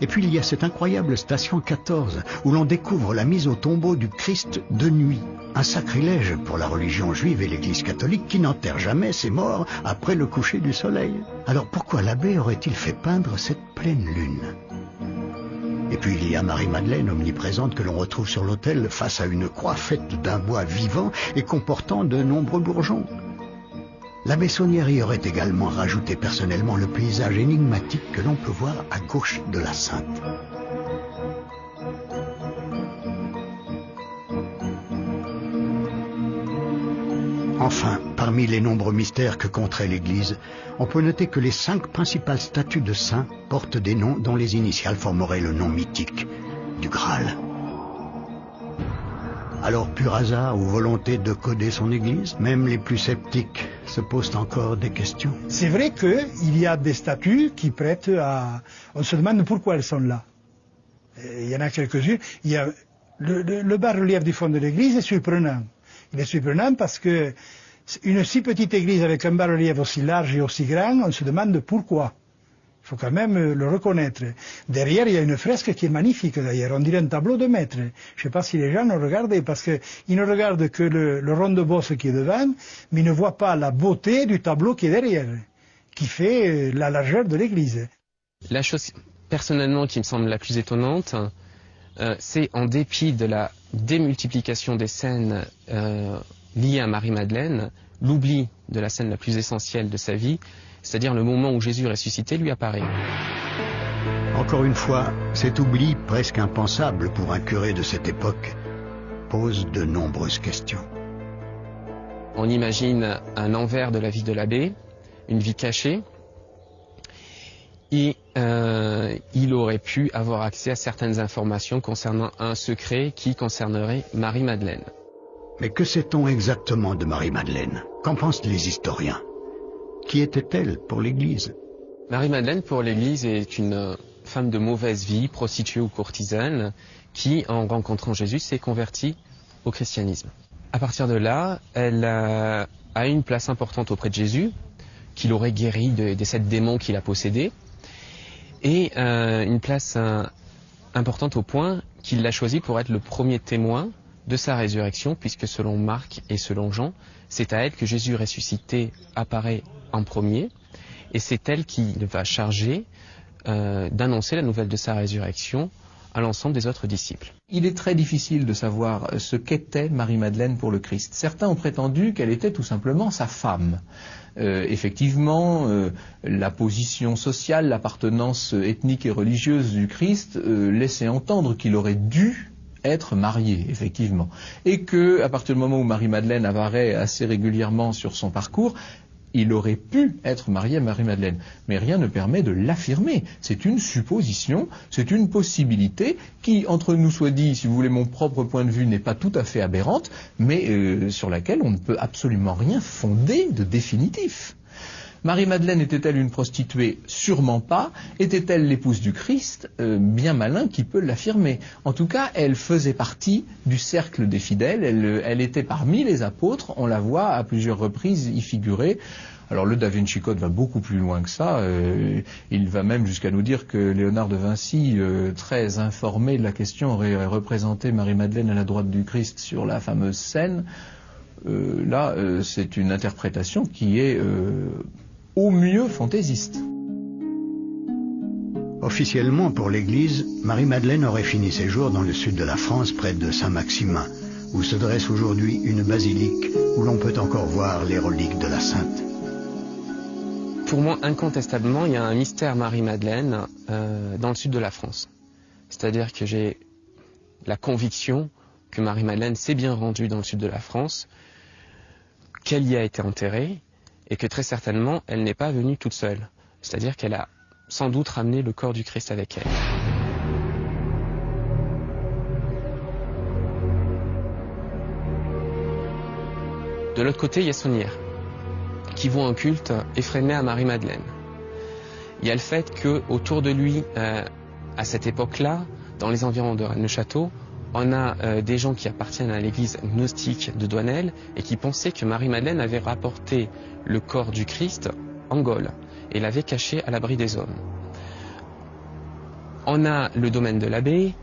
Et puis il y a cette incroyable station 14, où l'on découvre la mise au tombeau du Christ de nuit. Un sacrilège pour la religion juive et l'Église catholique qui n'enterre jamais ses morts après le coucher du soleil. Alors pourquoi l'abbé aurait-il fait peindre cette pleine lune? Et puis il y a Marie-Madeleine omniprésente que l'on retrouve sur l'autel face à une croix faite d'un bois vivant et comportant de nombreux bourgeons. L'abbé Saunière y aurait également rajouté personnellement le paysage énigmatique que l'on peut voir à gauche de la Sainte. Enfin, parmi les nombreux mystères que compterait l'Église, on peut noter que les 5 principales statues de saints portent des noms dont les initiales formeraient le nom mythique du Graal. Alors, pur hasard ou volonté de coder son Église? Même les plus sceptiques se posent encore des questions. C'est vrai qu'il y a des statues qui prêtent à... On se demande pourquoi elles sont là. Il y en a quelques-unes. Il y a le bas-relief du fond de l'église est surprenant. Il est surprenant parce que une si petite église avec un bas-relief aussi large et aussi grand, on se demande pourquoi. Il faut quand même le reconnaître. Derrière, il y a une fresque qui est magnifique d'ailleurs. On dirait un tableau de maître. Je ne sais pas si les gens l'ont regardé parce qu'ils ne regardent que le rond de bosse qui est devant, mais ils ne voient pas la beauté du tableau qui est derrière, qui fait la largeur de l'église. La chose personnellement qui me semble la plus étonnante, c'est en dépit de la démultiplication des scènes liées à Marie-Madeleine, l'oubli de la scène la plus essentielle de sa vie, c'est-à-dire le moment où Jésus ressuscité lui apparaît. Encore une fois, cet oubli presque impensable pour un curé de cette époque pose de nombreuses questions. On imagine un envers de la vie de l'abbé, une vie cachée, et il aurait pu avoir accès à certaines informations concernant un secret qui concernerait Marie-Madeleine. Mais que sait-on exactement de Marie-Madeleine? Qu'en pensent les historiens? Qui était-elle pour l'Église? Marie-Madeleine pour l'Église est une femme de mauvaise vie, prostituée ou courtisane, qui, en rencontrant Jésus, s'est convertie au christianisme. À partir de là, elle a une place importante auprès de Jésus, qu'il aurait guéri des 7 démons qu'il a possédés, et une place importante au point qu'il l'a choisi pour être le premier témoin de sa résurrection, puisque selon Marc et selon Jean, c'est à elle que Jésus ressuscité apparaît en premier, et c'est elle qui va charger d'annoncer la nouvelle de sa résurrection à l'ensemble des autres disciples. Il est très difficile de savoir ce qu'était Marie-Madeleine pour le Christ. Certains ont prétendu qu'elle était tout simplement sa femme. Effectivement, la position sociale, l'appartenance ethnique et religieuse du Christ laissait entendre qu'il aurait dû être marié, effectivement. Et que, à partir du moment où Marie-Madeleine apparaît assez régulièrement sur son parcours, il aurait pu être marié à Marie-Madeleine. Mais rien ne permet de l'affirmer. C'est une supposition, c'est une possibilité qui, entre nous soit dit, si vous voulez, mon propre point de vue n'est pas tout à fait aberrante, mais sur laquelle on ne peut absolument rien fonder de définitif. Marie-Madeleine était-elle une prostituée? Sûrement pas. Était-elle l'épouse du Christ? Bien malin qui peut l'affirmer. En tout cas, elle faisait partie du cercle des fidèles. Elle était parmi les apôtres. On la voit à plusieurs reprises y figurer. Alors le Da Vinci Code va beaucoup plus loin que ça. Il va même jusqu'à nous dire que Léonard de Vinci, très informé de la question, aurait représenté Marie-Madeleine à la droite du Christ sur la fameuse scène. Là, c'est une interprétation qui est au mieux fantaisiste. Officiellement pour l'Église, Marie-Madeleine aurait fini ses jours dans le sud de la France, près de Saint-Maximin, où se dresse aujourd'hui une basilique où l'on peut encore voir les reliques de la Sainte. Pour moi, incontestablement, il y a un mystère Marie-Madeleine dans le sud de la France. C'est-à-dire que j'ai la conviction que Marie-Madeleine s'est bien rendue dans le sud de la France, qu'elle y a été enterrée, et que très certainement, elle n'est pas venue toute seule. C'est-à-dire qu'elle a sans doute ramené le corps du Christ avec elle. De l'autre côté, il y a Saunière. qui vouent un culte effréné à Marie-Madeleine. Il y a le fait qu'autour de lui, à cette époque-là, dans les environs de Rennes-le-Château, on a des gens qui appartiennent à l'église gnostique de Douanel et qui pensaient que Marie-Madeleine avait rapporté le corps du Christ en Gaule et l'avait caché à l'abri des hommes. On a le domaine de l'abbé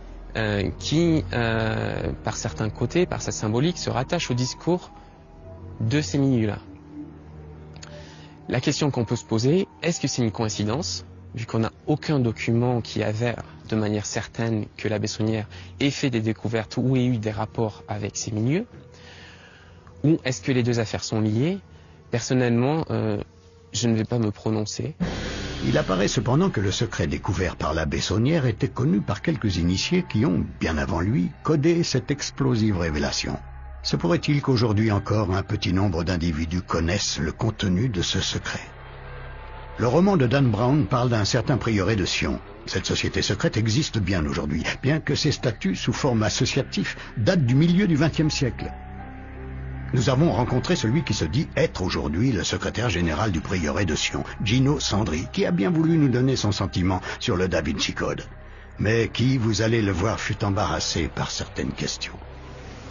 qui, par certains côtés, par sa symbolique, se rattache au discours de ces milieux-là. La question qu'on peut se poser, est-ce que c'est une coïncidence, vu qu'on n'a aucun document qui avère de manière certaine que l'abbé Saunière ait fait des découvertes ou ait eu des rapports avec ces milieux, ou est-ce que les deux affaires sont liées? Personnellement, je ne vais pas me prononcer. Il apparaît cependant que le secret découvert par l'abbé Saunière était connu par quelques initiés qui ont, bien avant lui, codé cette explosive révélation. Se pourrait-il qu'aujourd'hui encore un petit nombre d'individus connaissent le contenu de ce secret? Le roman de Dan Brown parle d'un certain prieuré de Sion. Cette société secrète existe bien aujourd'hui, bien que ses statuts sous forme associative datent du milieu du XXe siècle. Nous avons rencontré celui qui se dit être aujourd'hui le secrétaire général du prieuré de Sion, Gino Sandri, qui a bien voulu nous donner son sentiment sur le Da Vinci Code, mais qui, vous allez le voir, fut embarrassé par certaines questions.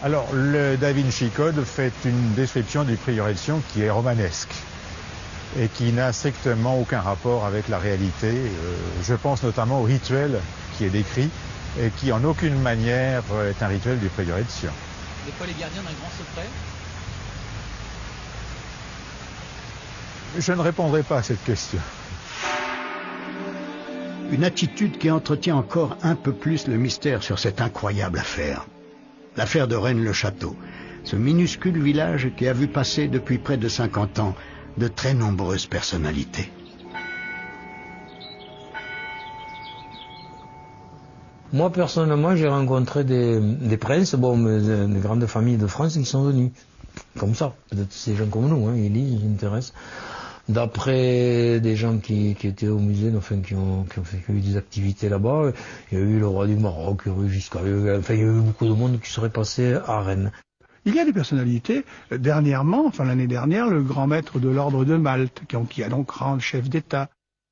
Alors, le Da Vinci Code fait une description du prieuré de Sion qui est romanesque et qui n'a strictement aucun rapport avec la réalité. Je pense notamment au rituel qui est décrit et qui en aucune manière est un rituel du prieuré de Sion. Des fois les gardiens d'un grand secret? Je ne répondrai pas à cette question. Une attitude qui entretient encore un peu plus le mystère sur cette incroyable affaire. L'affaire de Rennes-le-Château, ce minuscule village qui a vu passer depuis près de 50 ans de très nombreuses personnalités. Moi, personnellement, j'ai rencontré des princes, des grandes familles de France qui sont venus. Comme ça. Peut-être ces gens comme nous, ils lisent, ils s'intéressent. D'après des gens qui étaient au musée, qui ont eu des activités là-bas, il y a eu le roi du Maroc, il y a eu il y a eu beaucoup de monde qui serait passé à Rennes. Il y a des personnalités, dernièrement, l'année dernière, le grand maître de l'ordre de Malte, qui a donc rang de chef d'État.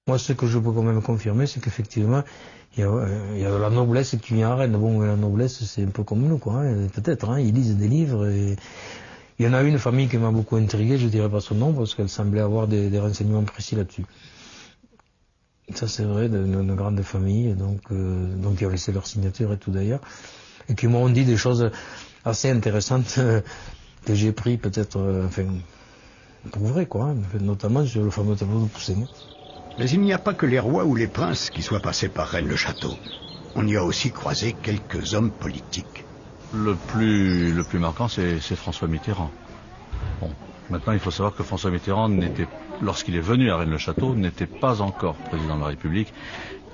Moi, ce que je peux quand même confirmer, c'est qu'effectivement, il y a la noblesse qui vient à Rennes. Bon, la noblesse, c'est un peu comme nous, peut-être, ils lisent des livres et... Il y en a une famille qui m'a beaucoup intrigué, je ne dirais pas son nom, parce qu'elle semblait avoir des renseignements précis là-dessus. Ça, c'est vrai, de grandes familles, donc qui ont laissé leur signature et tout d'ailleurs, et qui m'ont dit des choses assez intéressantes que j'ai pris peut-être, pour vrai, notamment sur le fameux tableau de Poussin. Mais il n'y a pas que les rois ou les princes qui soient passés par Rennes-le-Château. On y a aussi croisé quelques hommes politiques. Le plus marquant, c'est François Mitterrand. Bon, maintenant, il faut savoir que François Mitterrand, lorsqu'il est venu à Rennes-le-Château, n'était pas encore président de la République.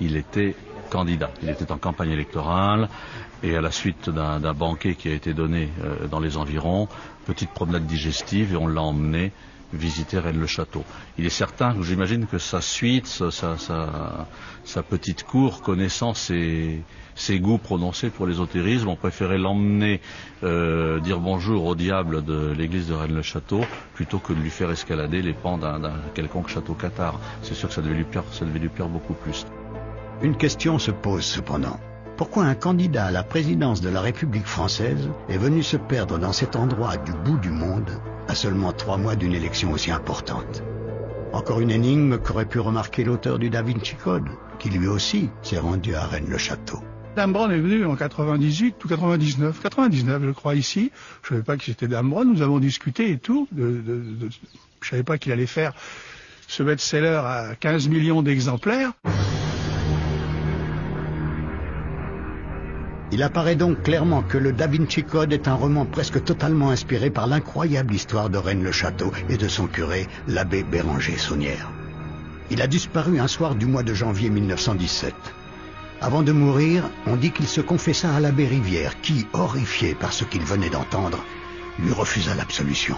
Il était candidat. Il était en campagne électorale et à la suite d'un banquet qui a été donné dans les environs, petite promenade digestive et on l'a emmené visiter Rennes-le-Château. Il est certain que j'imagine que sa suite, sa petite cour, connaissant ses goûts prononcés pour l'ésotérisme, ont préféré l'emmener dire bonjour au diable de l'église de Rennes-le-Château plutôt que de lui faire escalader les pans d'un quelconque château cathare. C'est sûr que ça devait lui plaire beaucoup plus. Une question se pose cependant. Pourquoi un candidat à la présidence de la République française est venu se perdre dans cet endroit du bout du monde à seulement 3 mois d'une élection aussi importante? Encore une énigme qu'aurait pu remarquer l'auteur du Da Vinci Code, qui lui aussi s'est rendu à Rennes-le-Château. Dan Brown est venu en 98 ou 99 je crois ici. Je ne savais pas que c'était Dan Brown, nous avons discuté et tout. Je ne savais pas qu'il allait faire ce best-seller à 15 millions d'exemplaires. Il apparaît donc clairement que le Da Vinci Code est un roman presque totalement inspiré par l'incroyable histoire de Rennes-le-Château et de son curé, l'abbé Béranger Saunière. Il a disparu un soir du mois de janvier 1917. Avant de mourir, on dit qu'il se confessa à l'abbé Rivière, qui, horrifié par ce qu'il venait d'entendre, lui refusa l'absolution.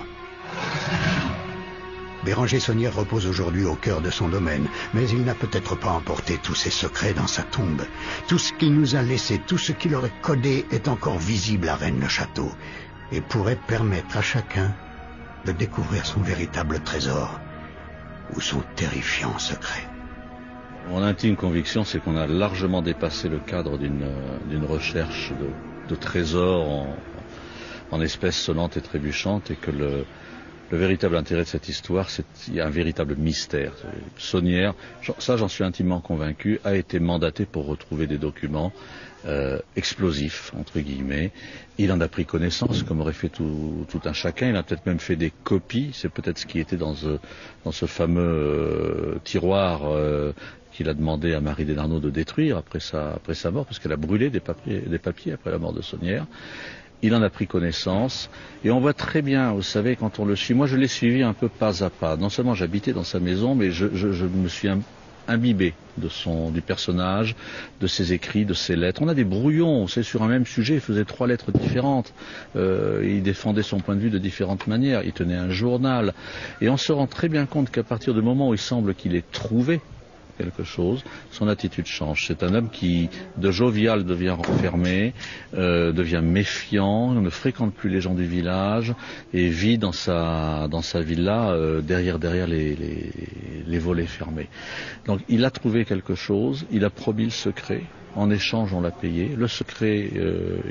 Béranger Saunière repose aujourd'hui au cœur de son domaine, mais il n'a peut-être pas emporté tous ses secrets dans sa tombe. Tout ce qu'il nous a laissé, tout ce qu'il aurait codé est encore visible à Rennes-le-Château et pourrait permettre à chacun de découvrir son véritable trésor, ou son terrifiant secret. Mon intime conviction, c'est qu'on a largement dépassé le cadre d'une recherche de trésors en espèces sonnantes et trébuchantes, et que le véritable intérêt de cette histoire, c'est qu'il y a un véritable mystère. Saunière, ça j'en suis intimement convaincu, a été mandaté pour retrouver des documents explosifs, entre guillemets. Il en a pris connaissance, comme aurait fait tout un chacun. Il a peut-être même fait des copies. C'est peut-être ce qui était dans ce fameux tiroir qu'il a demandé à Marie Desnarnaud de détruire après sa mort, parce qu'elle a brûlé des papiers après la mort de Saunière. Il en a pris connaissance, et on voit très bien, vous savez, quand on le suit, moi je l'ai suivi un peu pas à pas. Non seulement j'habitais dans sa maison, mais je me suis imbibé du personnage, de ses écrits, de ses lettres. On a des brouillons, c'est sur un même sujet, il faisait 3 lettres différentes, il défendait son point de vue de différentes manières, il tenait un journal, et on se rend très bien compte qu'à partir du moment où il semble qu'il ait trouvé quelque chose, son attitude change. C'est un homme qui, de jovial, devient renfermé, devient méfiant, ne fréquente plus les gens du village et vit dans sa villa derrière les volets fermés. Donc il a trouvé quelque chose, il a promis le secret. En échange, on l'a payé. Le secret,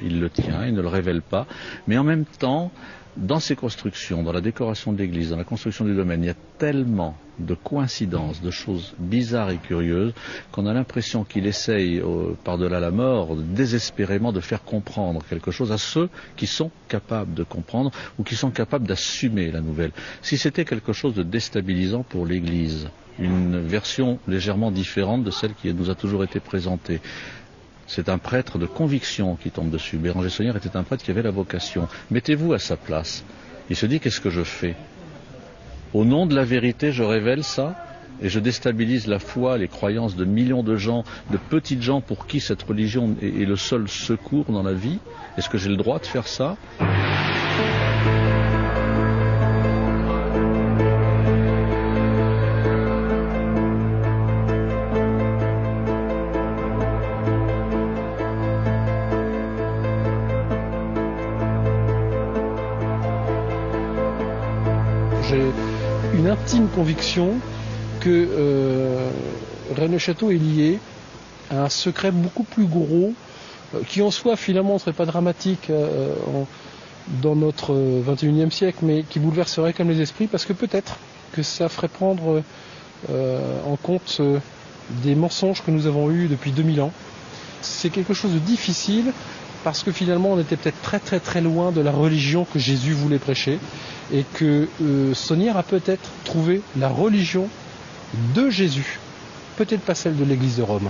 il le tient, il ne le révèle pas. Mais en même temps, dans ses constructions, dans la décoration de l'église, dans la construction du domaine, il y a tellement de coïncidences, de choses bizarres et curieuses, qu'on a l'impression qu'il essaye, par-delà la mort, désespérément de faire comprendre quelque chose à ceux qui sont capables de comprendre ou qui sont capables d'assumer la nouvelle. Si c'était quelque chose de déstabilisant pour l'église, une version légèrement différente de celle qui nous a toujours été présentée, c'est un prêtre de conviction qui tombe dessus. Béranger Saunière était un prêtre qui avait la vocation. Mettez-vous à sa place. Il se dit, qu'est-ce que je fais? Au nom de la vérité, je révèle ça et je déstabilise la foi, les croyances de millions de gens, de petites gens pour qui cette religion est le seul secours dans la vie. Est-ce que j'ai le droit de faire ça? J'ai une intime conviction que Rennes-le-Château est lié à un secret beaucoup plus gros, qui en soi finalement ne serait pas dramatique dans notre 21e siècle, mais qui bouleverserait comme les esprits, parce que peut-être que ça ferait prendre en compte des mensonges que nous avons eus depuis 2000 ans. C'est quelque chose de difficile, parce que finalement on était peut-être très très très loin de la religion que Jésus voulait prêcher, et que Saunière a peut-être trouvé la religion de Jésus, peut-être pas celle de l'Église de Rome.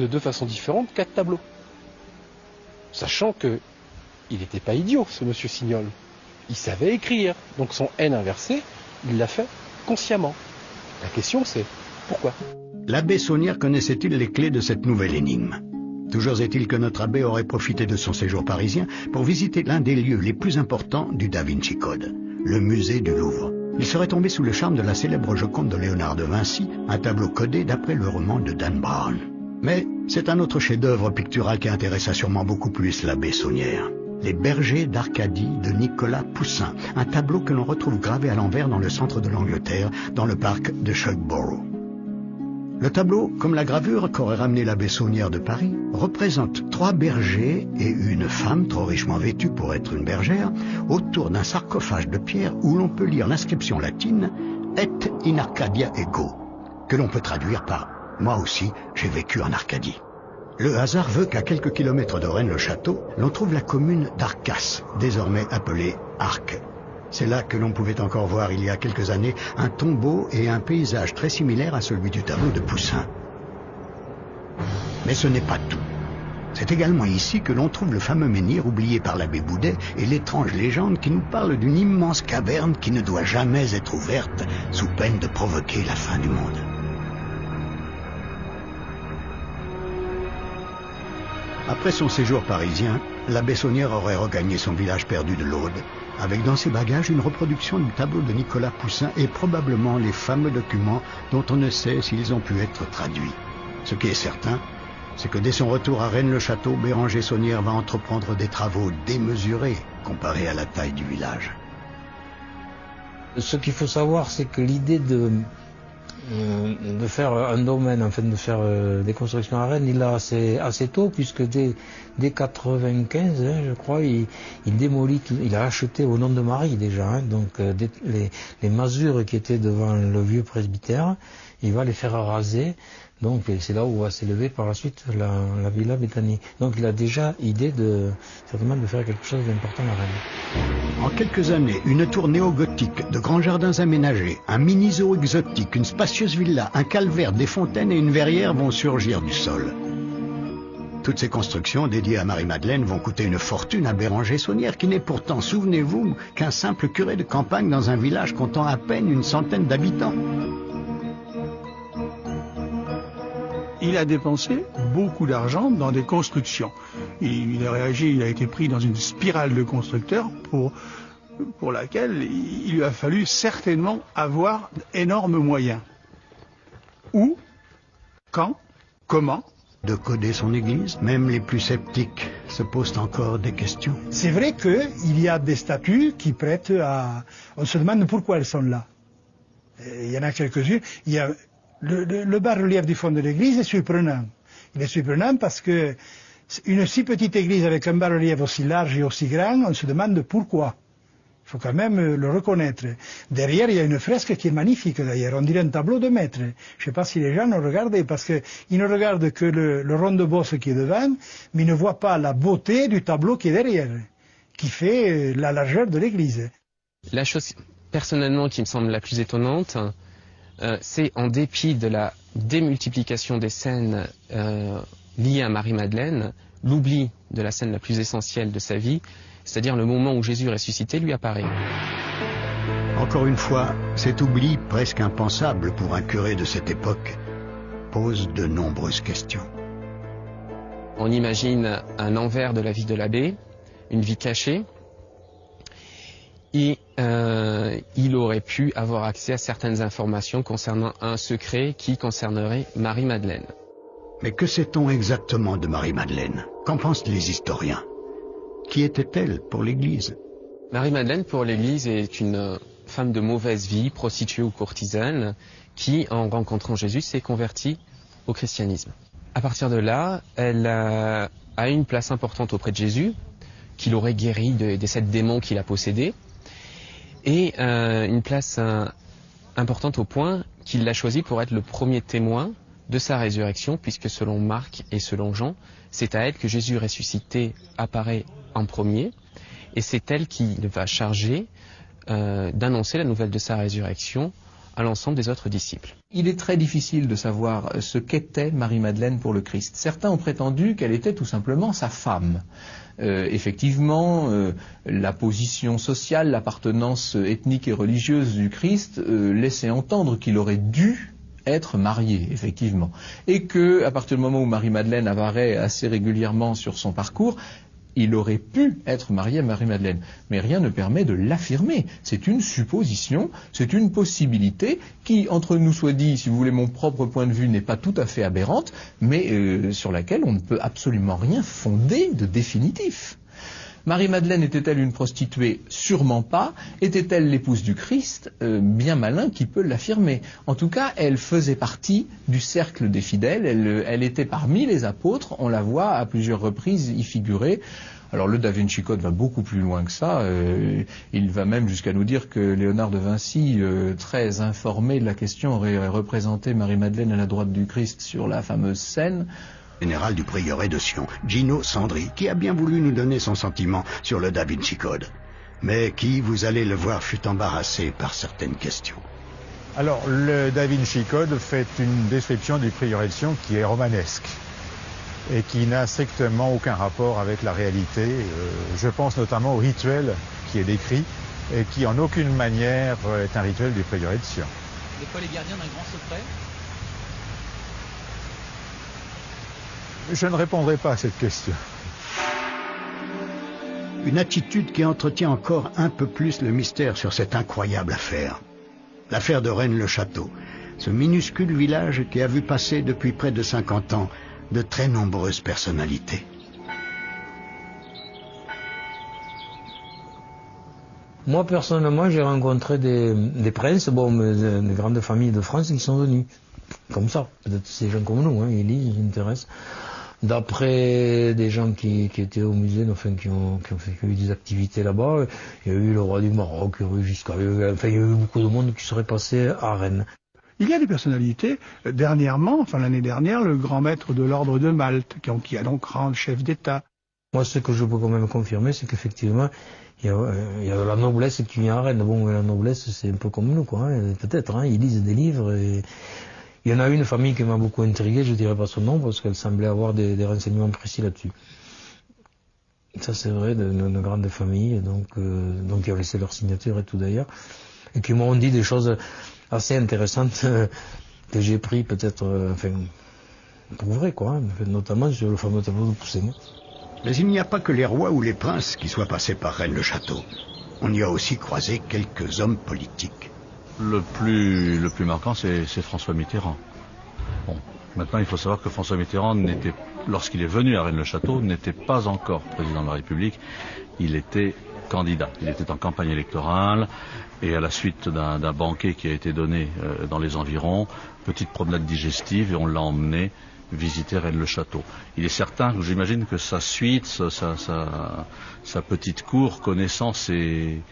de deux façons différentes 4 tableaux. Sachant que il n'était pas idiot, ce monsieur Signol. Il savait écrire. Donc son N inversé, il l'a fait consciemment. La question c'est, pourquoi? L'abbé Saunière connaissait-il les clés de cette nouvelle énigme? Toujours est-il que notre abbé aurait profité de son séjour parisien pour visiter l'un des lieux les plus importants du Da Vinci Code, le musée du Louvre. Il serait tombé sous le charme de la célèbre Joconde de Léonard de Vinci, un tableau codé d'après le roman de Dan Brown. Mais c'est un autre chef-d'œuvre pictural qui intéressa sûrement beaucoup plus l'abbé Saunière. Les bergers d'Arcadie de Nicolas Poussin, un tableau que l'on retrouve gravé à l'envers dans le centre de l'Angleterre, dans le parc de Shugborough. Le tableau, comme la gravure qu'aurait ramené l'abbé Saunière de Paris, représente 3 bergers et une femme trop richement vêtue pour être une bergère, autour d'un sarcophage de pierre où l'on peut lire l'inscription latine « Et in Arcadia ego », que l'on peut traduire par « Moi aussi, j'ai vécu en Arcadie ». Le hasard veut qu'à quelques kilomètres de Rennes-le-Château, l'on trouve la commune d'Arcas, désormais appelée Arques. C'est là que l'on pouvait encore voir il y a quelques années un tombeau et un paysage très similaire à celui du tableau de Poussin. Mais ce n'est pas tout. C'est également ici que l'on trouve le fameux menhir oublié par l'abbé Boudet et l'étrange légende qui nous parle d'une immense caverne qui ne doit jamais être ouverte sous peine de provoquer la fin du monde. Après son séjour parisien, l'abbé Saunière aurait regagné son village perdu de l'Aude, avec dans ses bagages une reproduction du tableau de Nicolas Poussin et probablement les fameux documents dont on ne sait s'ils ont pu être traduits. Ce qui est certain, c'est que dès son retour à Rennes-le-Château, Béranger Saunière va entreprendre des travaux démesurés comparés à la taille du village. Ce qu'il faut savoir, c'est que l'idée de faire un domaine, enfin de faire des constructions à Rennes, il l'a assez tôt, puisque dès 95, je crois, il démolit, il a acheté au nom de Marie déjà, donc les masures qui étaient devant le vieux presbytère, il va les faire raser. Donc c'est là où va s'élever par la suite la Villa Béthanie. Donc il a déjà idée certainement de faire quelque chose d'important à Rennes. En quelques années, une tour néo-gothique, de grands jardins aménagés, un mini-zoo exotique, une spacieuse villa, un calvaire, des fontaines et une verrière vont surgir du sol. Toutes ces constructions dédiées à Marie-Madeleine vont coûter une fortune à Béranger Saunière, qui n'est pourtant, souvenez-vous, qu'un simple curé de campagne dans un village comptant à peine une centaine d'habitants. Il a dépensé beaucoup d'argent dans des constructions. Il a été pris dans une spirale de constructeurs pour laquelle il lui a fallu certainement avoir d'énormes moyens. Où, quand, comment? De coder son église, même les plus sceptiques se posent encore des questions. C'est vrai qu'il y a des statues qui prêtent à... On se demande pourquoi elles sont là. Il y en a quelques-unes. Il y a... Le bas-relief du fond de l'église est surprenant. Il est surprenant parce que une si petite église avec un bas-relief aussi large et aussi grand, on se demande pourquoi. Il faut quand même le reconnaître. Derrière, il y a une fresque qui est magnifique d'ailleurs. On dirait un tableau de maître. Je ne sais pas si les gens l'ont regardé parce qu'ils ne regardent que le rond de bosse qui est devant, mais ils ne voient pas la beauté du tableau qui est derrière, qui fait la largeur de l'église. La chose personnellement qui me semble la plus étonnante, c'est en dépit de la démultiplication des scènes liées à Marie-Madeleine, l'oubli de la scène la plus essentielle de sa vie, c'est-à-dire le moment où Jésus ressuscité lui apparaît. Encore une fois, cet oubli presque impensable pour un curé de cette époque pose de nombreuses questions. On imagine un envers de la vie de l'abbé, une vie cachée, et il aurait pu avoir accès à certaines informations concernant un secret qui concernerait Marie-Madeleine. Mais que sait-on exactement de Marie-Madeleine? Qu'en pensent les historiens? Qui était-elle pour l'Église? Marie-Madeleine pour l'Église est une femme de mauvaise vie, prostituée ou courtisane, qui, en rencontrant Jésus, s'est convertie au christianisme. À partir de là, elle a une place importante auprès de Jésus, qu'il aurait guéri des 7 démons qu'il a possédés, et une place importante au point qu'il l'a choisi pour être le premier témoin de sa résurrection, puisque selon Marc et selon Jean, c'est à elle que Jésus ressuscité apparaît en premier, et c'est elle qui va charger d'annoncer la nouvelle de sa résurrection à l'ensemble des autres disciples. Il est très difficile de savoir ce qu'était Marie-Madeleine pour le Christ. Certains ont prétendu qu'elle était tout simplement sa femme. Effectivement, la position sociale, l'appartenance ethnique et religieuse du Christ laissait entendre qu'il aurait dû être marié, effectivement. Et que, à partir du moment où Marie-Madeleine apparaît assez régulièrement sur son parcours, il aurait pu être marié à Marie-Madeleine. Mais rien ne permet de l'affirmer. C'est une supposition, c'est une possibilité qui, entre nous soit dit, si vous voulez, mon propre point de vue n'est pas tout à fait aberrante, mais sur laquelle on ne peut absolument rien fonder de définitif. Marie-Madeleine était-elle une prostituée? Sûrement pas. Était-elle l'épouse du Christ? Bien malin qui peut l'affirmer. En tout cas, elle faisait partie du cercle des fidèles. Elle était parmi les apôtres. On la voit à plusieurs reprises y figurer. Alors le Da Vinci Code va beaucoup plus loin que ça. Il va même jusqu'à nous dire que Léonard de Vinci, très informé de la question, aurait représenté Marie-Madeleine à la droite du Christ sur la fameuse scène. Général du prieuré de Sion, Gino Sandri, qui a bien voulu nous donner son sentiment sur le Da Vinci Code, mais qui, vous allez le voir, fut embarrassé par certaines questions. Alors, le Da Vinci Code fait une description du prieuré de Sion qui est romanesque et qui n'a strictement aucun rapport avec la réalité. Je pense notamment au rituel qui est décrit et qui en aucune manière est un rituel du prieuré de Sion. Des fois les gardiens d'un grand secret? Je ne répondrai pas à cette question. Une attitude qui entretient encore un peu plus le mystère sur cette incroyable affaire. L'affaire de Rennes-le-Château, ce minuscule village qui a vu passer depuis près de 50 ans de très nombreuses personnalités. Moi, personnellement, j'ai rencontré des princes, des grandes familles de France qui sont venus. Comme ça, peut-être ces gens comme nous, ils lisent, ils s'intéressent. D'après des gens qui étaient au musée, enfin qui ont eu des activités là-bas, il y a eu le roi du Maroc, il y a eu Giscard, il y a eu beaucoup de monde qui serait passé à Rennes. Il y a des personnalités, dernièrement, l'année dernière, le grand maître de l'ordre de Malte, qui a donc rang de chef d'État. Moi, ce que je peux quand même confirmer, c'est qu'effectivement, il y a la noblesse qui vient à Rennes. Bon, la noblesse, c'est un peu comme nous, quoi. Peut-être, ils lisent des livres et... Il y en a une famille qui m'a beaucoup intrigué, je ne dirais pas son nom, parce qu'elle semblait avoir des renseignements précis là-dessus. Ça, c'est vrai, de grandes familles, donc qui ont laissé leur signature et tout d'ailleurs, et qui m'ont dit des choses assez intéressantes que j'ai pris peut-être, pour vrai, quoi, notamment sur le fameux tableau de Poussin. Mais il n'y a pas que les rois ou les princes qui soient passés par Rennes-le-Château. On y a aussi croisé quelques hommes politiques. Le plus marquant, c'est François Mitterrand. Bon, maintenant, il faut savoir que François Mitterrand, lorsqu'il est venu à Rennes-le-Château, n'était pas encore président de la République. Il était candidat. Il était en campagne électorale et à la suite d'un banquet qui a été donné dans les environs, petite promenade digestive et on l'a emmené visiter Rennes-le-Château. Il est certain que j'imagine que sa suite, sa petite cour, connaissant ses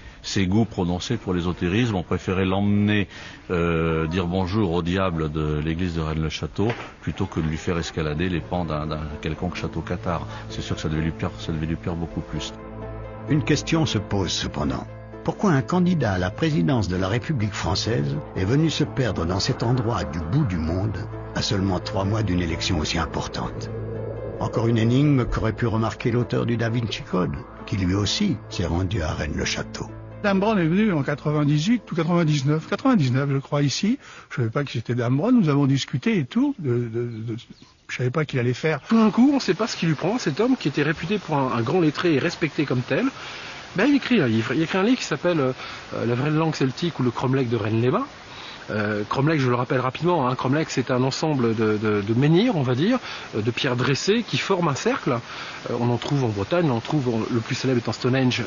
goûts prononcés pour l'ésotérisme, ont préféré l'emmener dire bonjour au diable de l'église de Rennes-le-Château plutôt que de lui faire escalader les pans d'un quelconque château cathare. C'est sûr que ça devait lui plaire beaucoup plus. Une question se pose cependant. Pourquoi un candidat à la présidence de la République française est venu se perdre dans cet endroit du bout du monde à seulement 3 mois d'une élection aussi importante? Encore une énigme qu'aurait pu remarquer l'auteur du Da Vinci Code, qui lui aussi s'est rendu à Rennes-le-Château. Dame Brown est venue en 98 ou 99 je crois ici. Je ne savais pas que c'était Dame Brown, nous avons discuté et tout. Je ne savais pas qu'il allait faire. Tout d'un coup, on ne sait pas ce qui lui prend. Cet homme qui était réputé pour un grand lettré et respecté comme tel, il écrit un livre. Il écrit un livre qui s'appelle La vraie langue celtique ou le cromlech de Rennes-les-Bains. Cromlech, je le rappelle rapidement, cromlech c'est un ensemble de menhirs, on va dire, de pierres dressées qui forment un cercle. On en trouve en Bretagne, on en trouve, le plus célèbre étant Stonehenge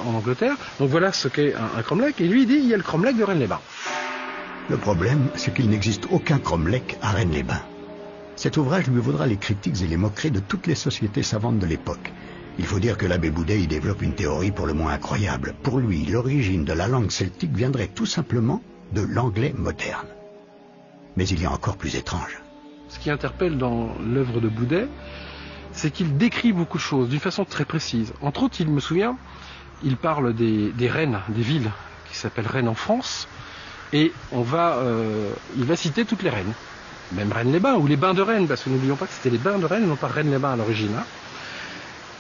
en Angleterre. Donc voilà ce qu'est un cromlech. Et lui il dit, il y a le cromlech de Rennes-les-Bains. Le problème, c'est qu'il n'existe aucun cromlech à Rennes-les-Bains. Cet ouvrage lui vaudra les critiques et les moqueries de toutes les sociétés savantes de l'époque. Il faut dire que l'abbé Boudet y développe une théorie pour le moins incroyable. Pour lui, l'origine de la langue celtique viendrait tout simplement de l'anglais moderne. Mais il y a encore plus étrange. Ce qui interpelle dans l'œuvre de Boudet, c'est qu'il décrit beaucoup de choses d'une façon très précise. Entre autres, il me souvient, il parle des reines, des villes qui s'appellent Rennes en France, Et il va citer toutes les Rennes. Même Rennes-les-Bains, ou les Bains de Rennes, parce que n'oublions pas que c'était les Bains de Rennes, non pas Rennes-les-Bains à l'origine. Hein.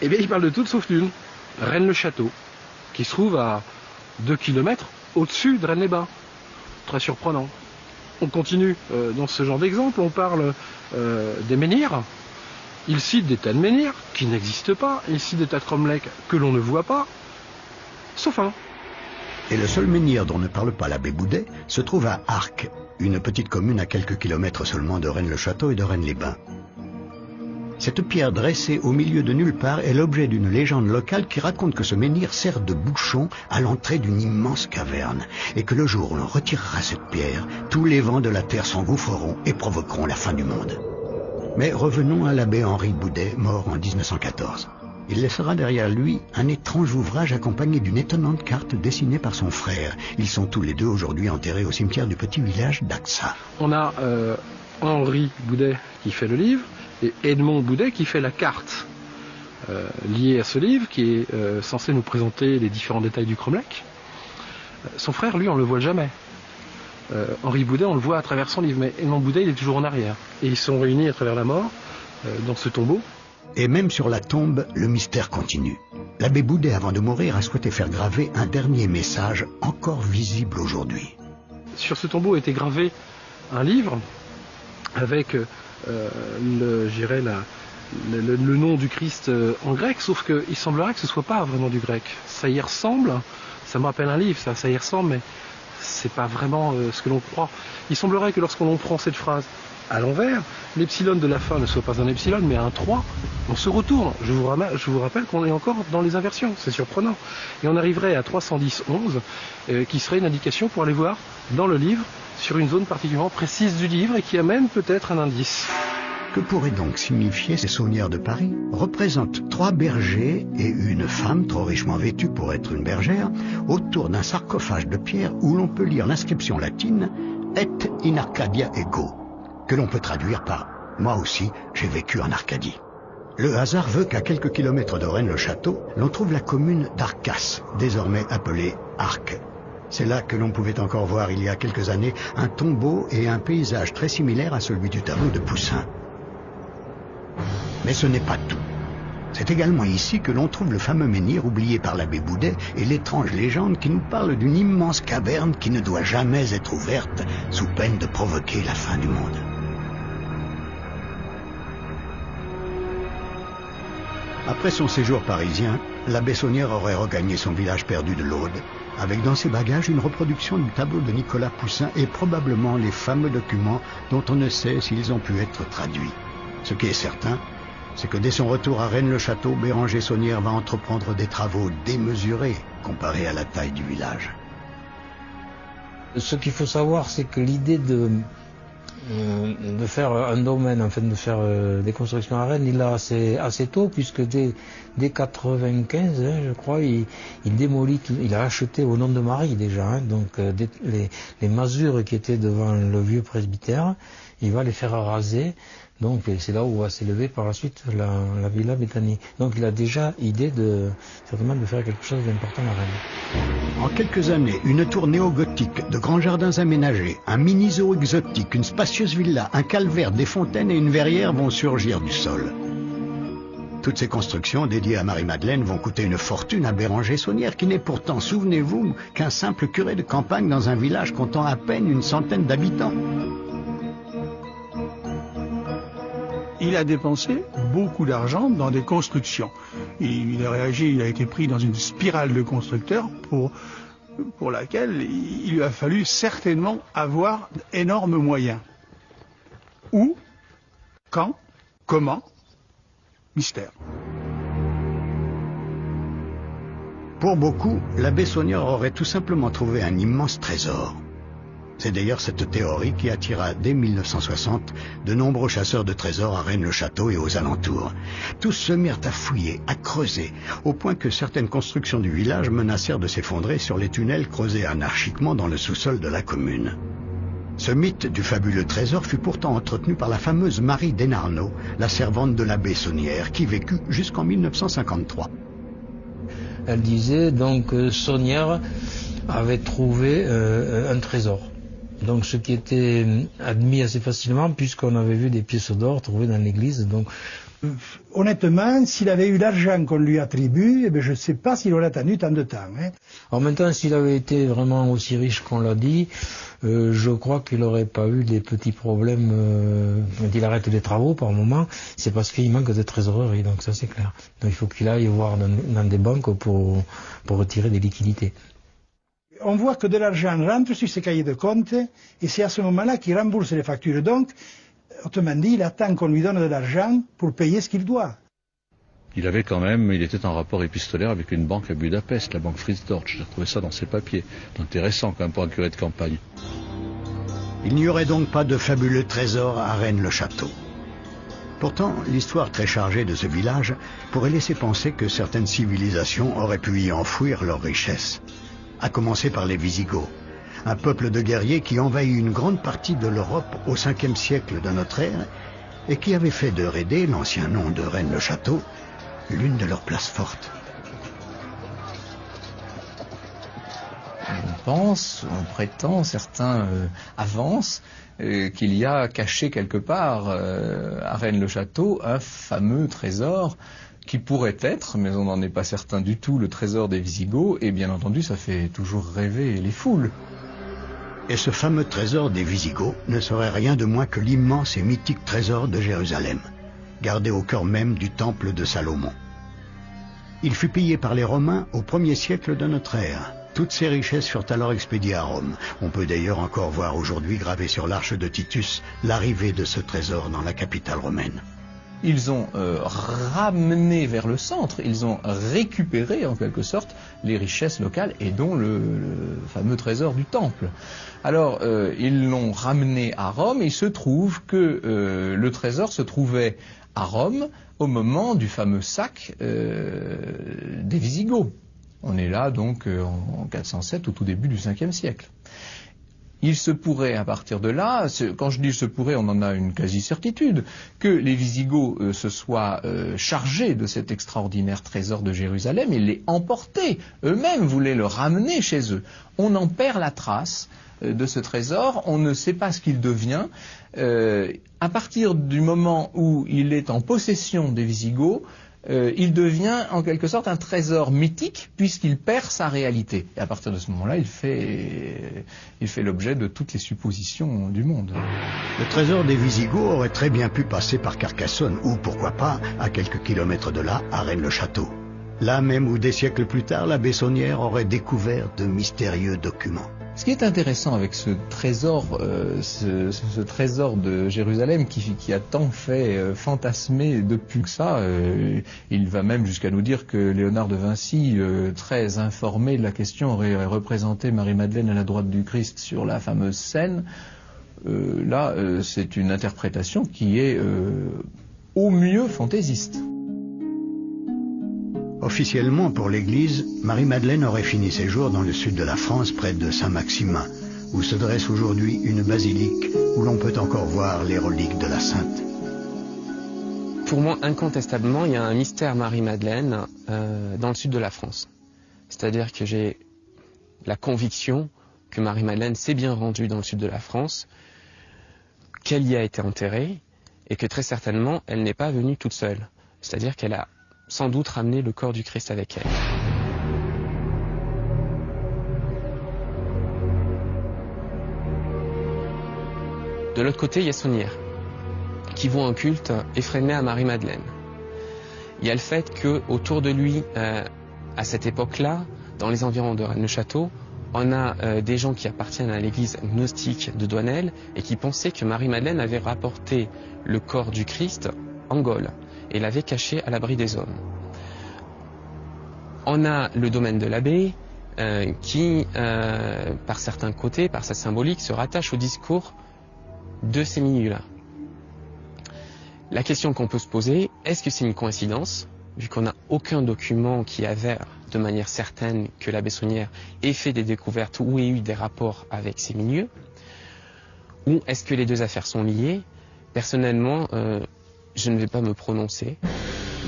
Et bien il parle de toutes sauf d'une, Rennes-le-Château, qui se trouve à 2 km au-dessus de Rennes-les-Bains. Très surprenant. On continue dans ce genre d'exemple, on parle des menhirs. Il cite des tas de menhirs qui n'existent pas, il cite des tas de cromlechs que l'on ne voit pas, sauf un. Et le seul menhir dont ne parle pas l'abbé Boudet se trouve à Arques, une petite commune à quelques kilomètres seulement de Rennes-le-Château et de Rennes-les-Bains. Cette pierre dressée au milieu de nulle part est l'objet d'une légende locale qui raconte que ce menhir sert de bouchon à l'entrée d'une immense caverne et que le jour où l'on retirera cette pierre, tous les vents de la terre s'engouffreront et provoqueront la fin du monde. Mais revenons à l'abbé Henri Boudet, mort en 1914. Il laissera derrière lui un étrange ouvrage accompagné d'une étonnante carte dessinée par son frère. Ils sont tous les deux aujourd'hui enterrés au cimetière du petit village d'Axa. On a Henri Boudet qui fait le livre et Edmond Boudet qui fait la carte liée à ce livre qui est censé nous présenter les différents détails du cromlech. Son frère, lui, on ne le voit jamais. Henri Boudet, on le voit à travers son livre, mais Edmond Boudet, il est toujours en arrière. Et ils sont réunis à travers la mort dans ce tombeau. Et même sur la tombe, le mystère continue. L'abbé Boudet, avant de mourir, a souhaité faire graver un dernier message encore visible aujourd'hui. Sur ce tombeau a été gravé un livre avec le nom du Christ en grec, sauf qu'il semblerait que ce ne soit pas vraiment du grec. Ça y ressemble, ça me rappelle un livre, ça y ressemble, mais c'est pas vraiment ce que l'on croit. Il semblerait que lorsqu'on prend cette phrase à l'envers, l'epsilon de la fin ne soit pas un epsilon mais un 3, on se retourne. Je vous rappelle qu'on est encore dans les inversions, c'est surprenant. Et on arriverait à 310-11, qui serait une indication pour aller voir dans le livre, sur une zone particulièrement précise du livre et qui amène peut-être un indice. Que pourraient donc signifier ces saunières de Paris? Représentent 3 bergers et une femme trop richement vêtue pour être une bergère autour d'un sarcophage de pierre où l'on peut lire l'inscription latine « Et in Arcadia ego », que l'on peut traduire par « Moi aussi, j'ai vécu en Arcadie ». Le hasard veut qu'à quelques kilomètres de Rennes-le-Château, l'on trouve la commune d'Arcas, désormais appelée Arques. C'est là que l'on pouvait encore voir il y a quelques années un tombeau et un paysage très similaire à celui du tableau de Poussin. Mais ce n'est pas tout. C'est également ici que l'on trouve le fameux menhir oublié par l'abbé Boudet et l'étrange légende qui nous parle d'une immense caverne qui ne doit jamais être ouverte sous peine de provoquer la fin du monde. Après son séjour parisien, l'abbé Saunière aurait regagné son village perdu de l'Aude, avec dans ses bagages une reproduction du tableau de Nicolas Poussin et probablement les fameux documents dont on ne sait s'ils ont pu être traduits. Ce qui est certain, c'est que dès son retour à Rennes-le-Château, Béranger Saunière va entreprendre des travaux démesurés comparés à la taille du village. Ce qu'il faut savoir, c'est que l'idée de faire un domaine, en fait, de faire des constructions à Rennes, il l'a assez tôt, puisque dès 95, je crois, il démolit, il a acheté au nom de Marie déjà, donc les masures qui étaient devant le vieux presbytère, il va les faire raser. Donc c'est là où va s'élever par la suite la Villa Béthanie. Donc il a déjà idée certainement de faire quelque chose d'important à Rennes. En quelques années, une tour néo-gothique, de grands jardins aménagés, un mini-zoo exotique, une spacieuse villa, un calvaire, des fontaines et une verrière vont surgir du sol. Toutes ces constructions dédiées à Marie-Madeleine vont coûter une fortune à Béranger Saunière, qui n'est pourtant, souvenez-vous, qu'un simple curé de campagne dans un village comptant à peine une centaine d'habitants. Il a dépensé beaucoup d'argent dans des constructions. Il a été pris dans une spirale de constructeurs pour laquelle il lui a fallu certainement avoir d'énormes moyens. Où, quand, comment, mystère. Pour beaucoup, l'abbé Saunière aurait tout simplement trouvé un immense trésor. C'est d'ailleurs cette théorie qui attira dès 1960 de nombreux chasseurs de trésors à Rennes-le-Château et aux alentours. Tous se mirent à fouiller, à creuser, au point que certaines constructions du village menacèrent de s'effondrer sur les tunnels creusés anarchiquement dans le sous-sol de la commune. Ce mythe du fabuleux trésor fut pourtant entretenu par la fameuse Marie Desnarnaud, la servante de l'abbé Saunière, qui vécut jusqu'en 1953. Elle disait donc que Saunière avait trouvé un trésor. Donc ce qui était admis assez facilement puisqu'on avait vu des pièces d'or trouvées dans l'église. Donc honnêtement, s'il avait eu l'argent qu'on lui attribue, je ne sais pas s'il aurait attendu tant de temps. Alors maintenant, s'il avait été vraiment aussi riche qu'on l'a dit, je crois qu'il n'aurait pas eu des petits problèmes quand il arrête les travaux par moment. C'est parce qu'il manque de trésorerie, donc ça c'est clair. Donc il faut qu'il aille voir dans des banques pour retirer des liquidités. On voit que de l'argent rentre sur ses cahiers de compte et c'est à ce moment-là qu'il rembourse les factures. Donc, autrement dit, il attend qu'on lui donne de l'argent pour payer ce qu'il doit. Il était en rapport épistolaire avec une banque à Budapest, la banque Fritz Dorsch. J'ai retrouvé ça dans ses papiers. Intéressant quand même pour un curé de campagne. Il n'y aurait donc pas de fabuleux trésor à Rennes-le-Château. Pourtant, l'histoire très chargée de ce village pourrait laisser penser que certaines civilisations auraient pu y enfouir leurs richesses. À commencer par les Visigoths, un peuple de guerriers qui envahit une grande partie de l'Europe au 5e siècle de notre ère et qui avait fait de Rédé, l'ancien nom de Rennes-le-Château, l'une de leurs places fortes. On prétend, certains avancent qu'il y a caché quelque part à Rennes-le-Château un fameux trésor qui pourrait être, mais on n'en est pas certain du tout, le trésor des Visigoths, et bien entendu ça fait toujours rêver les foules. Et ce fameux trésor des Visigoths ne serait rien de moins que l'immense et mythique trésor de Jérusalem, gardé au cœur même du temple de Salomon. Il fut pillé par les Romains au 1er siècle de notre ère. Toutes ces richesses furent alors expédiées à Rome. On peut d'ailleurs encore voir aujourd'hui gravé sur l'arche de Titus l'arrivée de ce trésor dans la capitale romaine. Ils ont ramené vers le centre, ils ont récupéré en quelque sorte les richesses locales et dont le fameux trésor du temple. Alors ils l'ont ramené à Rome et il se trouve que le trésor se trouvait à Rome au moment du fameux sac des Visigoths. On est là donc en 407 au tout début du 5e siècle. Il se pourrait à partir de là, quand je dis se pourrait, on en a une quasi-certitude, que les Visigoths se soient chargés de cet extraordinaire trésor de Jérusalem et l'aient emporté. Eux-mêmes voulaient le ramener chez eux. On en perd la trace de ce trésor, on ne sait pas ce qu'il devient. À partir du moment où il est en possession des Visigoths, il devient en quelque sorte un trésor mythique puisqu'il perd sa réalité. Et à partir de ce moment-là, il fait l'objet de toutes les suppositions du monde. Le trésor des Visigoths aurait très bien pu passer par Carcassonne ou, pourquoi pas, à quelques kilomètres de là, à Rennes-le-Château. Là même où des siècles plus tard, la Bessonnière aurait découvert de mystérieux documents. Ce qui est intéressant avec ce trésor, ce trésor de Jérusalem qui a tant fait fantasmer depuis que ça, il va même jusqu'à nous dire que Léonard de Vinci, très informé de la question, aurait représenté Marie-Madeleine à la droite du Christ sur la fameuse scène. Là, c'est une interprétation qui est au mieux fantaisiste. Officiellement pour l'Église, Marie-Madeleine aurait fini ses jours dans le sud de la France, près de Saint-Maximin, où se dresse aujourd'hui une basilique où l'on peut encore voir les reliques de la Sainte. Pour moi, incontestablement, il y a un mystère Marie-Madeleine dans le sud de la France. C'est-à-dire que j'ai la conviction que Marie-Madeleine s'est bien rendue dans le sud de la France, qu'elle y a été enterrée, et que très certainement, elle n'est pas venue toute seule. C'est-à-dire qu'elle a sans doute ramener le corps du Christ avec elle. De l'autre côté, il y a Saunière, qui voue un culte effréné à Marie-Madeleine. Il y a le fait qu'autour de lui, à cette époque-là, dans les environs de Rennes-le-Château, on a des gens qui appartiennent à l'église gnostique de Douanel et qui pensaient que Marie-Madeleine avait rapporté le corps du Christ en Gaule et l'avait caché à l'abri des hommes. On a le domaine de l'abbé qui, par certains côtés, par sa symbolique, se rattache au discours de ces milieux-là. La question qu'on peut se poser, est-ce que c'est une coïncidence, vu qu'on n'a aucun document qui avère de manière certaine que l'abbé Saunière ait fait des découvertes ou ait eu des rapports avec ces milieux, ou est-ce que les deux affaires sont liées? Personnellement, je ne vais pas me prononcer.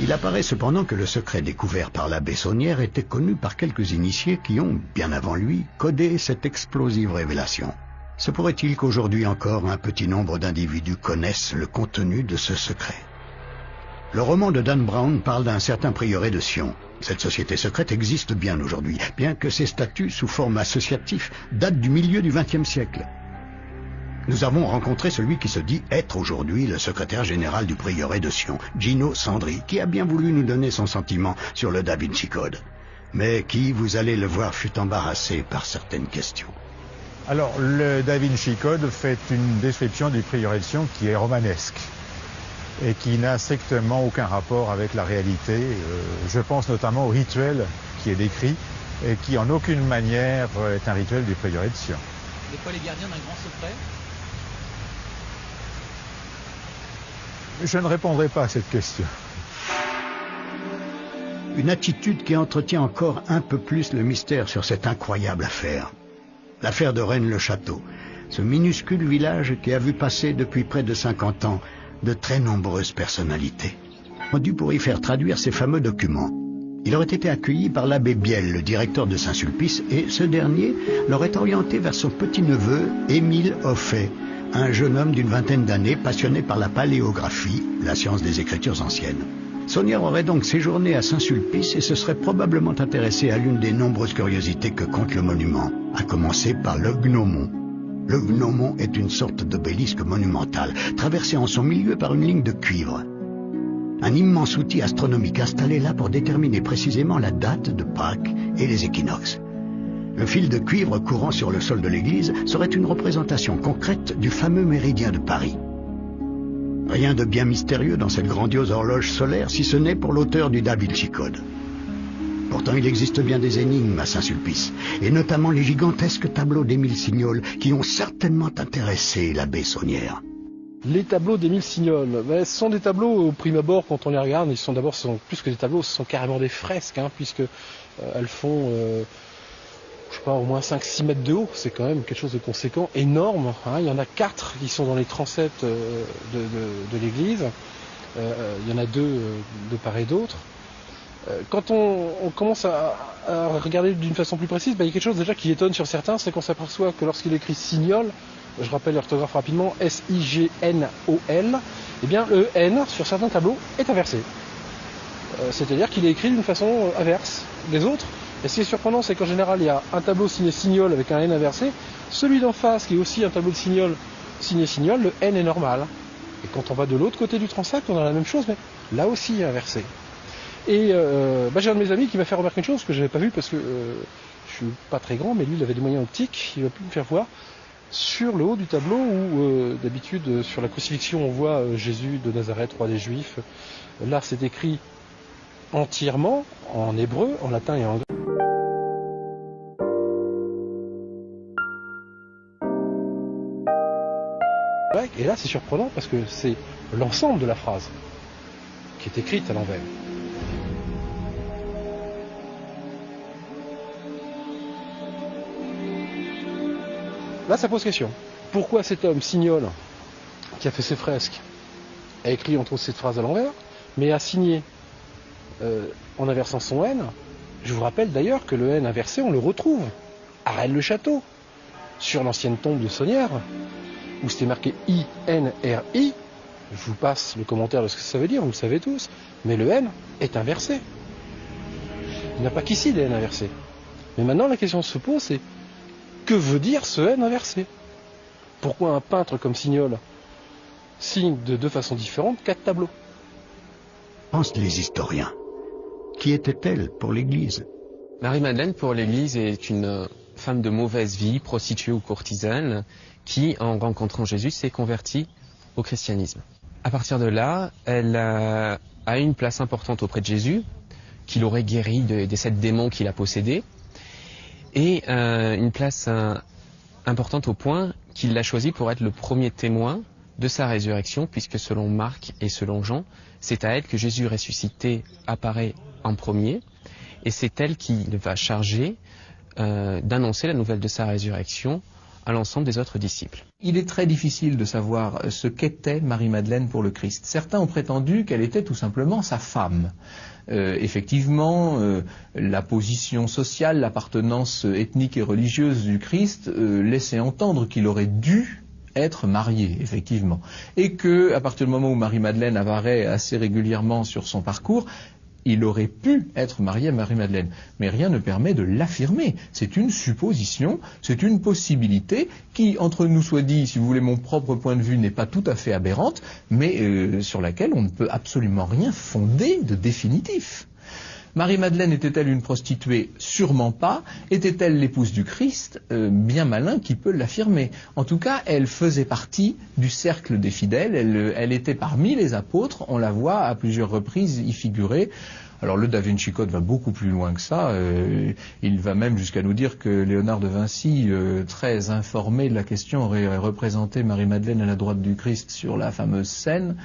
Il apparaît cependant que le secret découvert par l'abbé Saunière était connu par quelques initiés qui ont, bien avant lui, codé cette explosive révélation. Se pourrait-il qu'aujourd'hui encore un petit nombre d'individus connaissent le contenu de ce secret? Le roman de Dan Brown parle d'un certain prieuré de Sion. Cette société secrète existe bien aujourd'hui, bien que ses statuts sous forme associative datent du milieu du XXe siècle. Nous avons rencontré celui qui se dit être aujourd'hui le secrétaire général du prieuré de Sion, Gino Sandri, qui a bien voulu nous donner son sentiment sur le Da Vinci Code, mais qui, vous allez le voir, fut embarrassé par certaines questions. Alors, le Da Vinci Code fait une description du prieuré de Sion qui est romanesque et qui n'a strictement aucun rapport avec la réalité. Je pense notamment au rituel qui est décrit et qui en aucune manière est un rituel du prieuré de Sion. Des fois les gardiens d'un grand secret? Je ne répondrai pas à cette question. Une attitude qui entretient encore un peu plus le mystère sur cette incroyable affaire. L'affaire de Rennes-le-Château, ce minuscule village qui a vu passer depuis près de 50 ans de très nombreuses personnalités. Dû pour y faire traduire ces fameux documents. Il aurait été accueilli par l'abbé Biel, le directeur de Saint-Sulpice, et ce dernier l'aurait orienté vers son petit-neveu, Émile Hoffet, un jeune homme d'une vingtaine d'années passionné par la paléographie, la science des écritures anciennes. Saunière aurait donc séjourné à Saint-Sulpice et se serait probablement intéressé à l'une des nombreuses curiosités que compte le monument, à commencer par le gnomon. Le gnomon est une sorte d'obélisque monumental, traversé en son milieu par une ligne de cuivre. Un immense outil astronomique installé là pour déterminer précisément la date de Pâques et les équinoxes. Le fil de cuivre courant sur le sol de l'église serait une représentation concrète du fameux méridien de Paris. Rien de bien mystérieux dans cette grandiose horloge solaire, si ce n'est pour l'auteur du Da Vinci Code. Pourtant, il existe bien des énigmes à Saint-Sulpice, et notamment les gigantesques tableaux d'Émile Signol qui ont certainement intéressé l'abbé Saunière. Les tableaux d'Émile Signol, ce sont des tableaux, au prime abord, quand on les regarde, ce sont plus que des tableaux, ce sont carrément des fresques, puisque elles font, je sais pas, au moins 5-6 mètres de haut. C'est quand même quelque chose de conséquent, énorme. Il y en a 4 qui sont dans les transepts de l'église. Il y en a 2 de part et d'autre. Quand on commence à regarder d'une façon plus précise, il y a quelque chose déjà qui étonne sur certains, c'est qu'on s'aperçoit que lorsqu'il écrit Signol, je rappelle l'orthographe rapidement, S-I-G-N-O-L, eh bien le N sur certains tableaux est inversé. C'est-à-dire qu'il est écrit d'une façon inverse des autres. Et ce qui est surprenant, c'est qu'en général, il y a un tableau signé Signol avec un N inversé. Celui d'en face, qui est aussi un tableau de Signol signé Signol, le N est normal. Et quand on va de l'autre côté du transept, on a la même chose, mais là aussi inversé. Et j'ai un de mes amis qui m'a fait remarquer une chose que je n'avais pas vue parce que je suis pas très grand, mais lui il avait des moyens optiques, il a pu me faire voir sur le haut du tableau où d'habitude sur la crucifixion on voit Jésus de Nazareth, roi des Juifs. Là c'est écrit entièrement en hébreu, en latin et en grec. Et là c'est surprenant parce que c'est l'ensemble de la phrase qui est écrite à l'envers. Là, ça pose question. Pourquoi cet homme, Signol, qui a fait ces fresques, a écrit entre cette phrase à l'envers, mais a signé en inversant son N? Je vous rappelle d'ailleurs que le N inversé, on le retrouve à Rennes-le-Château, sur l'ancienne tombe de Saunière, où c'était marqué I-N-R-I. Je vous passe le commentaire de ce que ça veut dire, vous le savez tous, mais le N est inversé. Il n'y a pas qu'ici des N inversés. Mais maintenant, la question se pose, c'est que veut dire ce N inversé? Pourquoi un peintre comme Signol signe de 2 façons différentes 4 tableaux? Pensent les historiens. Qui était-elle pour l'Église? Marie-Madeleine pour l'Église est une femme de mauvaise vie, prostituée ou courtisane, qui, en rencontrant Jésus, s'est convertie au christianisme. À partir de là, elle a une place importante auprès de Jésus, qui l'aurait guéri des 7 démons qu'il a possédés, et une place importante au point qu'il l'a choisi pour être le premier témoin de sa résurrection, puisque selon Marc et selon Jean, c'est à elle que Jésus ressuscité apparaît en premier, et c'est elle qui va charger d'annoncer la nouvelle de sa résurrection à l'ensemble des autres disciples. Il est très difficile de savoir ce qu'était Marie-Madeleine pour le Christ. Certains ont prétendu qu'elle était tout simplement sa femme. Effectivement, la position sociale, l'appartenance ethnique et religieuse du Christ laissait entendre qu'il aurait dû être marié, effectivement. Et que, à partir du moment où Marie-Madeleine apparaît assez régulièrement sur son parcours, il aurait pu être marié à Marie-Madeleine. Mais rien ne permet de l'affirmer. C'est une supposition, c'est une possibilité qui, entre nous soit dit, si vous voulez, mon propre point de vue n'est pas tout à fait aberrante, mais sur laquelle on ne peut absolument rien fonder de définitif. Marie-Madeleine était-elle une prostituée? Sûrement pas. Était-elle l'épouse du Christ? Bien malin qui peut l'affirmer. En tout cas, elle faisait partie du cercle des fidèles. Elle était parmi les apôtres. On la voit à plusieurs reprises y figurer. Alors le Da Vinci Code va beaucoup plus loin que ça. Il va même jusqu'à nous dire que Léonard de Vinci, très informé de la question, aurait représenté Marie-Madeleine à la droite du Christ sur la fameuse scène.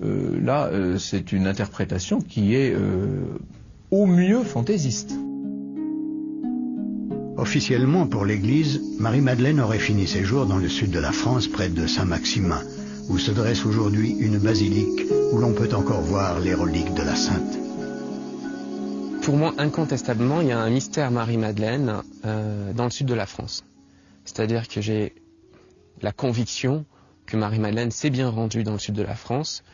Là, c'est une interprétation qui est au mieux fantaisiste. Officiellement pour l'Église, Marie-Madeleine aurait fini ses jours dans le sud de la France, près de Saint-Maximin, où se dresse aujourd'hui une basilique où l'on peut encore voir les reliques de la sainte. Pour moi, incontestablement, il y a un mystère Marie-Madeleine dans le sud de la France. C'est-à-dire que j'ai la conviction que Marie-Madeleine s'est bien rendue dans le sud de la France,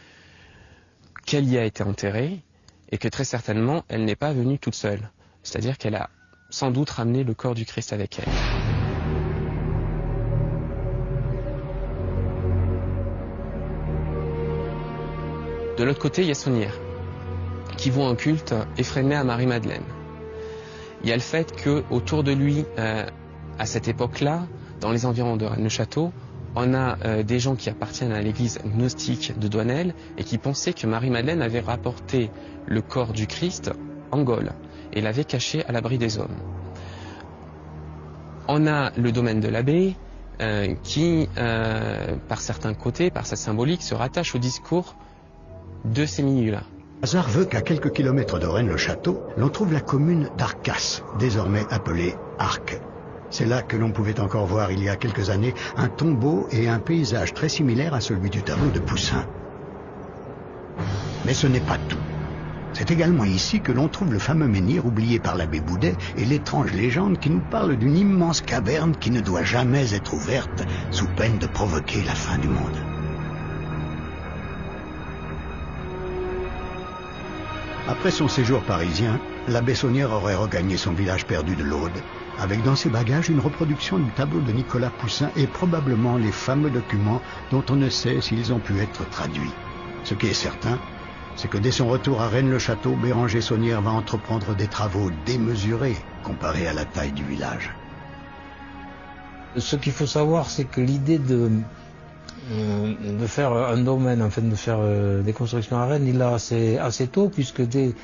qu'elle y a été enterrée, et que très certainement, elle n'est pas venue toute seule. C'est-à-dire qu'elle a sans doute ramené le corps du Christ avec elle. De l'autre côté, il y a Saunière, qui voue un culte effréné à Marie-Madeleine. Il y a le fait qu'autour de lui, à cette époque-là, dans les environs de Rennes-le-Château, on a des gens qui appartiennent à l'église gnostique de Douanel et qui pensaient que Marie-Madeleine avait rapporté le corps du Christ en Gaule et l'avait caché à l'abri des hommes. On a le domaine de l'abbé qui, par certains côtés, par sa symbolique, se rattache au discours de ces milieux-là. Le hasard veut qu'à quelques kilomètres de Rennes-le-Château, l'on trouve la commune d'Arcas, désormais appelée Arques. C'est là que l'on pouvait encore voir il y a quelques années un tombeau et un paysage très similaire à celui du tableau de Poussin. Mais ce n'est pas tout. C'est également ici que l'on trouve le fameux menhir oublié par l'abbé Boudet et l'étrange légende qui nous parle d'une immense caverne qui ne doit jamais être ouverte sous peine de provoquer la fin du monde. Après son séjour parisien, l'abbé Saunière aurait regagné son village perdu de l'Aude, avec dans ses bagages une reproduction du tableau de Nicolas Poussin et probablement les fameux documents dont on ne sait s'ils ont pu être traduits. Ce qui est certain, c'est que dès son retour à Rennes-le-Château, Béranger Saunière va entreprendre des travaux démesurés comparés à la taille du village. Ce qu'il faut savoir, c'est que l'idée de faire un domaine, enfin de faire des constructions à Rennes, il l'a assez tôt, puisque dès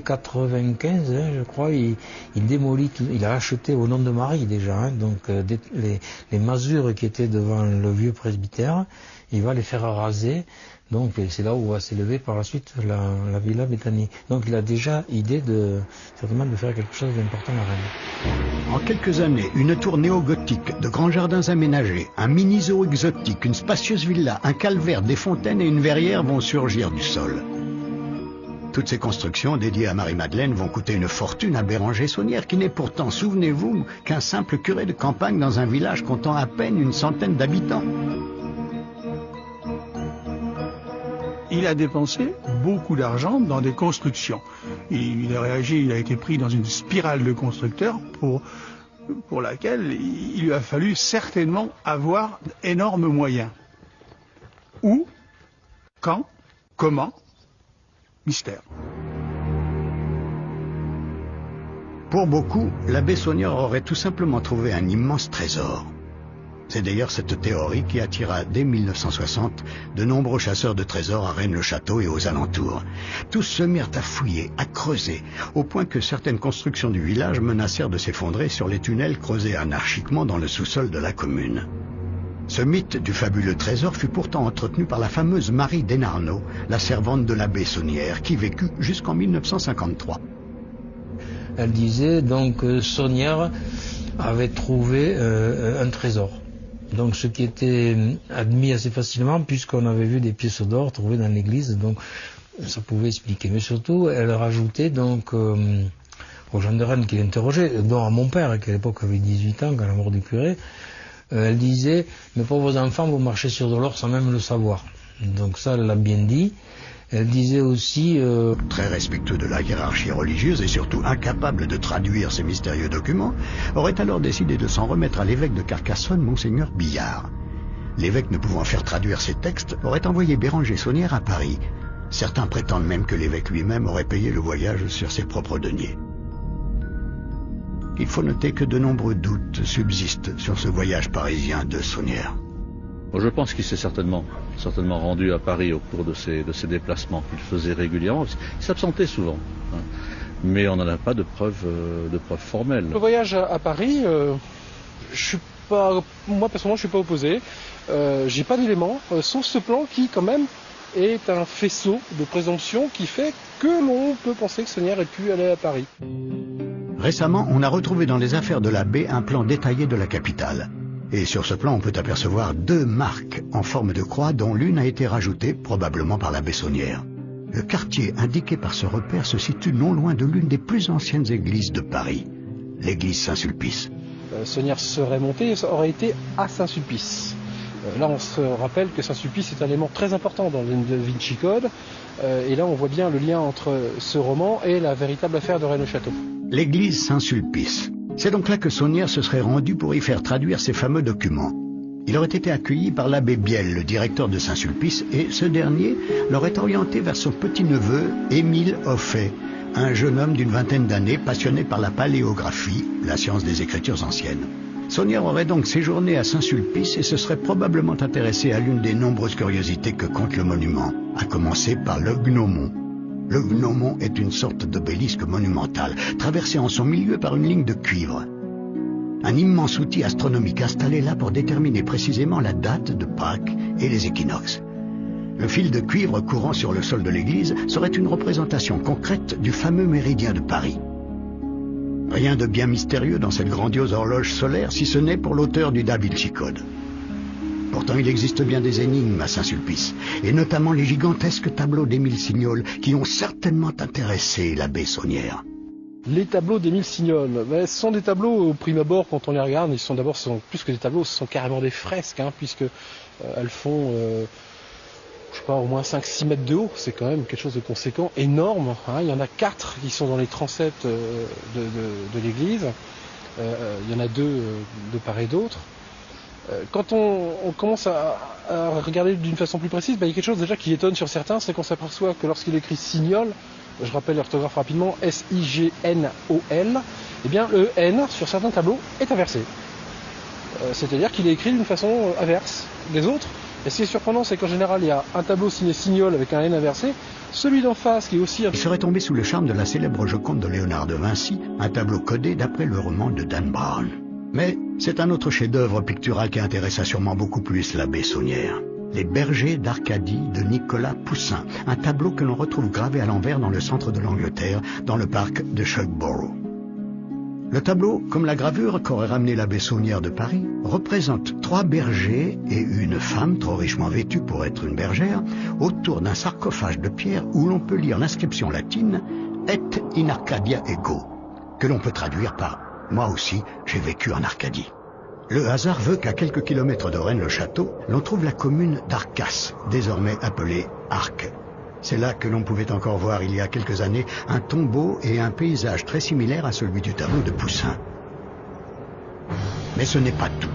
95, je crois, il démolit, il a acheté au nom de Marie déjà, donc les masures qui étaient devant le vieux presbytère, il va les faire raser. Donc c'est là où va s'élever par la suite la Villa Béthanie. Donc il a déjà idée certainement de faire quelque chose d'important à Rennes. En quelques années, une tour néo-gothique, de grands jardins aménagés, un mini-zoo exotique, une spacieuse villa, un calvaire, des fontaines et une verrière vont surgir du sol. Toutes ces constructions dédiées à Marie-Madeleine vont coûter une fortune à Béranger Saunière, qui n'est pourtant, souvenez-vous, qu'un simple curé de campagne dans un village comptant à peine une centaine d'habitants. Il a dépensé beaucoup d'argent dans des constructions. Il a réagi, il a été pris dans une spirale de constructeurs pour laquelle il lui a fallu certainement avoir d'énormes moyens. Où, quand, comment, mystère. Pour beaucoup, l'abbé Saunière aurait tout simplement trouvé un immense trésor. C'est d'ailleurs cette théorie qui attira dès 1960 de nombreux chasseurs de trésors à Rennes-le-Château et aux alentours. Tous se mirent à fouiller, à creuser, au point que certaines constructions du village menacèrent de s'effondrer sur les tunnels creusés anarchiquement dans le sous-sol de la commune. Ce mythe du fabuleux trésor fut pourtant entretenu par la fameuse Marie Desnarnaud, la servante de l'abbé Saunière, qui vécut jusqu'en 1953. Elle disait donc Saunière avait trouvé un trésor. Donc ce qui était admis assez facilement puisqu'on avait vu des pièces d'or trouvées dans l'église, donc ça pouvait expliquer. Mais surtout, elle rajoutait donc aux gens de Rennes qui l'interrogeaient, dont à mon père qui à l'époque avait 18 ans, quand la mort du curé, elle disait « Mes pauvres enfants, vous marchez sur de l'or sans même le savoir ». Donc ça, elle l'a bien dit. Elle disait aussi... Très respectueux de la hiérarchie religieuse et surtout incapable de traduire ces mystérieux documents, aurait alors décidé de s'en remettre à l'évêque de Carcassonne, Monseigneur Billard. L'évêque, ne pouvant faire traduire ces textes, aurait envoyé Béranger Saunière à Paris. Certains prétendent même que l'évêque lui-même aurait payé le voyage sur ses propres deniers. Il faut noter que de nombreux doutes subsistent sur ce voyage parisien de Saunière. Je pense qu'il s'est certainement rendu à Paris au cours de ces déplacements qu'il faisait régulièrement. Il s'absentait souvent, hein. Mais on n'en a pas de preuves formelles. Le voyage à Paris, moi personnellement, je suis pas opposé. J'ai pas d'éléments, sauf ce plan qui, quand même, est un faisceau de présomption qui fait que l'on peut penser que Saunière ait pu aller à Paris. Récemment, on a retrouvé dans les affaires de l'abbé un plan détaillé de la capitale. Et sur ce plan, on peut apercevoir 2 marques en forme de croix dont l'une a été rajoutée, probablement par l'abbé Saunière. Le quartier indiqué par ce repère se situe non loin de l'une des plus anciennes églises de Paris, l'église Saint-Sulpice. Saunière serait monté, ça aurait été à Saint-Sulpice. Là, on se rappelle que Saint-Sulpice est un élément très important dans le Da Vinci Code. Et là, on voit bien le lien entre ce roman et la véritable affaire de Rennes-le-Château. L'église Saint-Sulpice. C'est donc là que Saunière se serait rendu pour y faire traduire ces fameux documents. Il aurait été accueilli par l'abbé Biel, le directeur de Saint-Sulpice, et ce dernier l'aurait orienté vers son petit-neveu, Émile Hoffet, un jeune homme d'une vingtaine d'années passionné par la paléographie, la science des écritures anciennes. Saunière aurait donc séjourné à Saint-Sulpice et se serait probablement intéressé à l'une des nombreuses curiosités que compte le monument, à commencer par le gnomon. Le gnomon est une sorte d'obélisque monumental, traversé en son milieu par une ligne de cuivre. Un immense outil astronomique installé là pour déterminer précisément la date de Pâques et les équinoxes. Le fil de cuivre courant sur le sol de l'église serait une représentation concrète du fameux méridien de Paris. Rien de bien mystérieux dans cette grandiose horloge solaire, si ce n'est pour l'auteur du Da Vinci Code. Pourtant, il existe bien des énigmes à Saint-Sulpice, et notamment les gigantesques tableaux d'Émile Signol qui ont certainement intéressé l'abbé Saunière. Les tableaux d'Émile Signol, ce sont des tableaux, au prime abord, quand on les regarde, ils sont d'abord, plus que des tableaux, ce sont carrément des fresques, hein, puisque elles font, je sais pas, au moins 5-6 mètres de haut. C'est quand même quelque chose de conséquent, énorme, hein. Il y en a 4 qui sont dans les transepts de l'église. Il y en a 2 de part et d'autre. Quand on commence à regarder d'une façon plus précise, il y a quelque chose déjà qui étonne sur certains, c'est qu'on s'aperçoit que lorsqu'il écrit Signol, je rappelle l'orthographe rapidement, S-I-G-N-O-L, eh bien le N sur certains tableaux est inversé. C'est-à-dire qu'il est écrit d'une façon inverse des autres. Et ce qui est surprenant, c'est qu'en général, il y a un tableau signé Signol avec un N inversé, celui d'en face qui est aussi... Il serait tombé sous le charme de la célèbre Joconde de Léonard de Vinci, un tableau codé d'après le roman de Dan Brown. Mais c'est un autre chef-d'œuvre pictural qui intéressa sûrement beaucoup plus l'abbé Saunière. Les bergers d'Arcadie de Nicolas Poussin, un tableau que l'on retrouve gravé à l'envers dans le centre de l'Angleterre, dans le parc de Shugborough. Le tableau, comme la gravure qu'aurait ramené l'abbé Saunière de Paris, représente 3 bergers et une femme trop richement vêtue pour être une bergère, autour d'un sarcophage de pierre où l'on peut lire l'inscription latine « Et in Arcadia ego », que l'on peut traduire par « Moi aussi, j'ai vécu en Arcadie ». Le hasard veut qu'à quelques kilomètres de Rennes-le-Château, l'on trouve la commune d'Arcas, désormais appelée Arques. C'est là que l'on pouvait encore voir il y a quelques années un tombeau et un paysage très similaire à celui du tableau de Poussin. Mais ce n'est pas tout.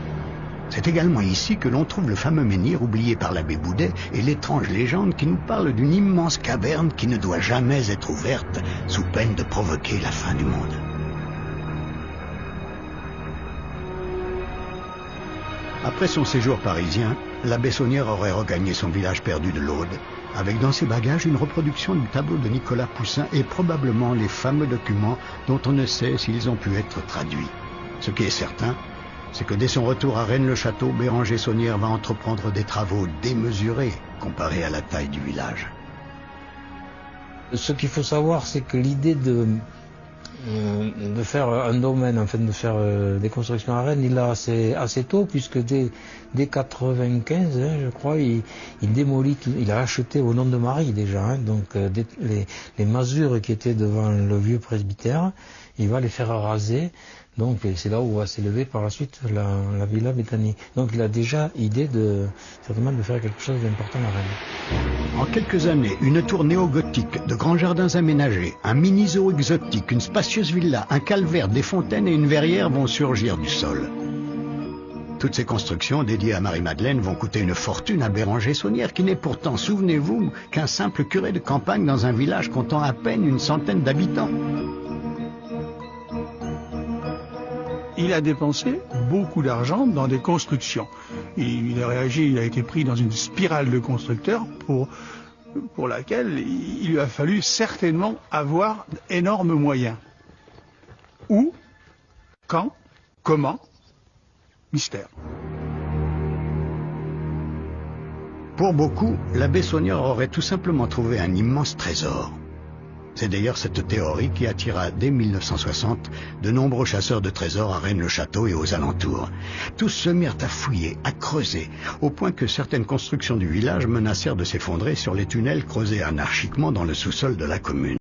C'est également ici que l'on trouve le fameux menhir oublié par l'abbé Boudet et l'étrange légende qui nous parle d'une immense caverne qui ne doit jamais être ouverte sous peine de provoquer la fin du monde. Après son séjour parisien, l'abbé Saunière aurait regagné son village perdu de l'Aude, avec dans ses bagages une reproduction du tableau de Nicolas Poussin et probablement les fameux documents dont on ne sait s'ils ont pu être traduits. Ce qui est certain, c'est que dès son retour à Rennes-le-Château, Béranger Saunière va entreprendre des travaux démesurés comparés à la taille du village. Ce qu'il faut savoir, c'est que l'idée de de faire un domaine, en fait, de faire des constructions à Rennes, il l'a assez tôt, puisque dès 95, hein, je crois, il démolit tout, il a acheté au nom de Marie déjà, hein, donc les masures qui étaient devant le vieux presbytère, il va les faire raser. Donc c'est là où va s'élever par la suite la Villa Béthanie. Donc il a déjà idée certainement de faire quelque chose d'important à Rennes. En quelques années, une tour néo-gothique, de grands jardins aménagés, un mini-zoo exotique, une spacieuse villa, un calvaire, des fontaines et une verrière vont surgir du sol. Toutes ces constructions dédiées à Marie-Madeleine vont coûter une fortune à Béranger Saunière, qui n'est pourtant, souvenez-vous, qu'un simple curé de campagne dans un village comptant à peine une centaine d'habitants. Il a dépensé beaucoup d'argent dans des constructions. Il a réagi, il a été pris dans une spirale de constructeurs pour laquelle il lui a fallu certainement avoir d'énormes moyens. Où, quand, comment, mystère. Pour beaucoup, l'abbé Saunière aurait tout simplement trouvé un immense trésor. C'est d'ailleurs cette théorie qui attira dès 1960 de nombreux chasseurs de trésors à Rennes-le-Château et aux alentours. Tous se mirent à fouiller, à creuser, au point que certaines constructions du village menacèrent de s'effondrer sur les tunnels creusés anarchiquement dans le sous-sol de la commune.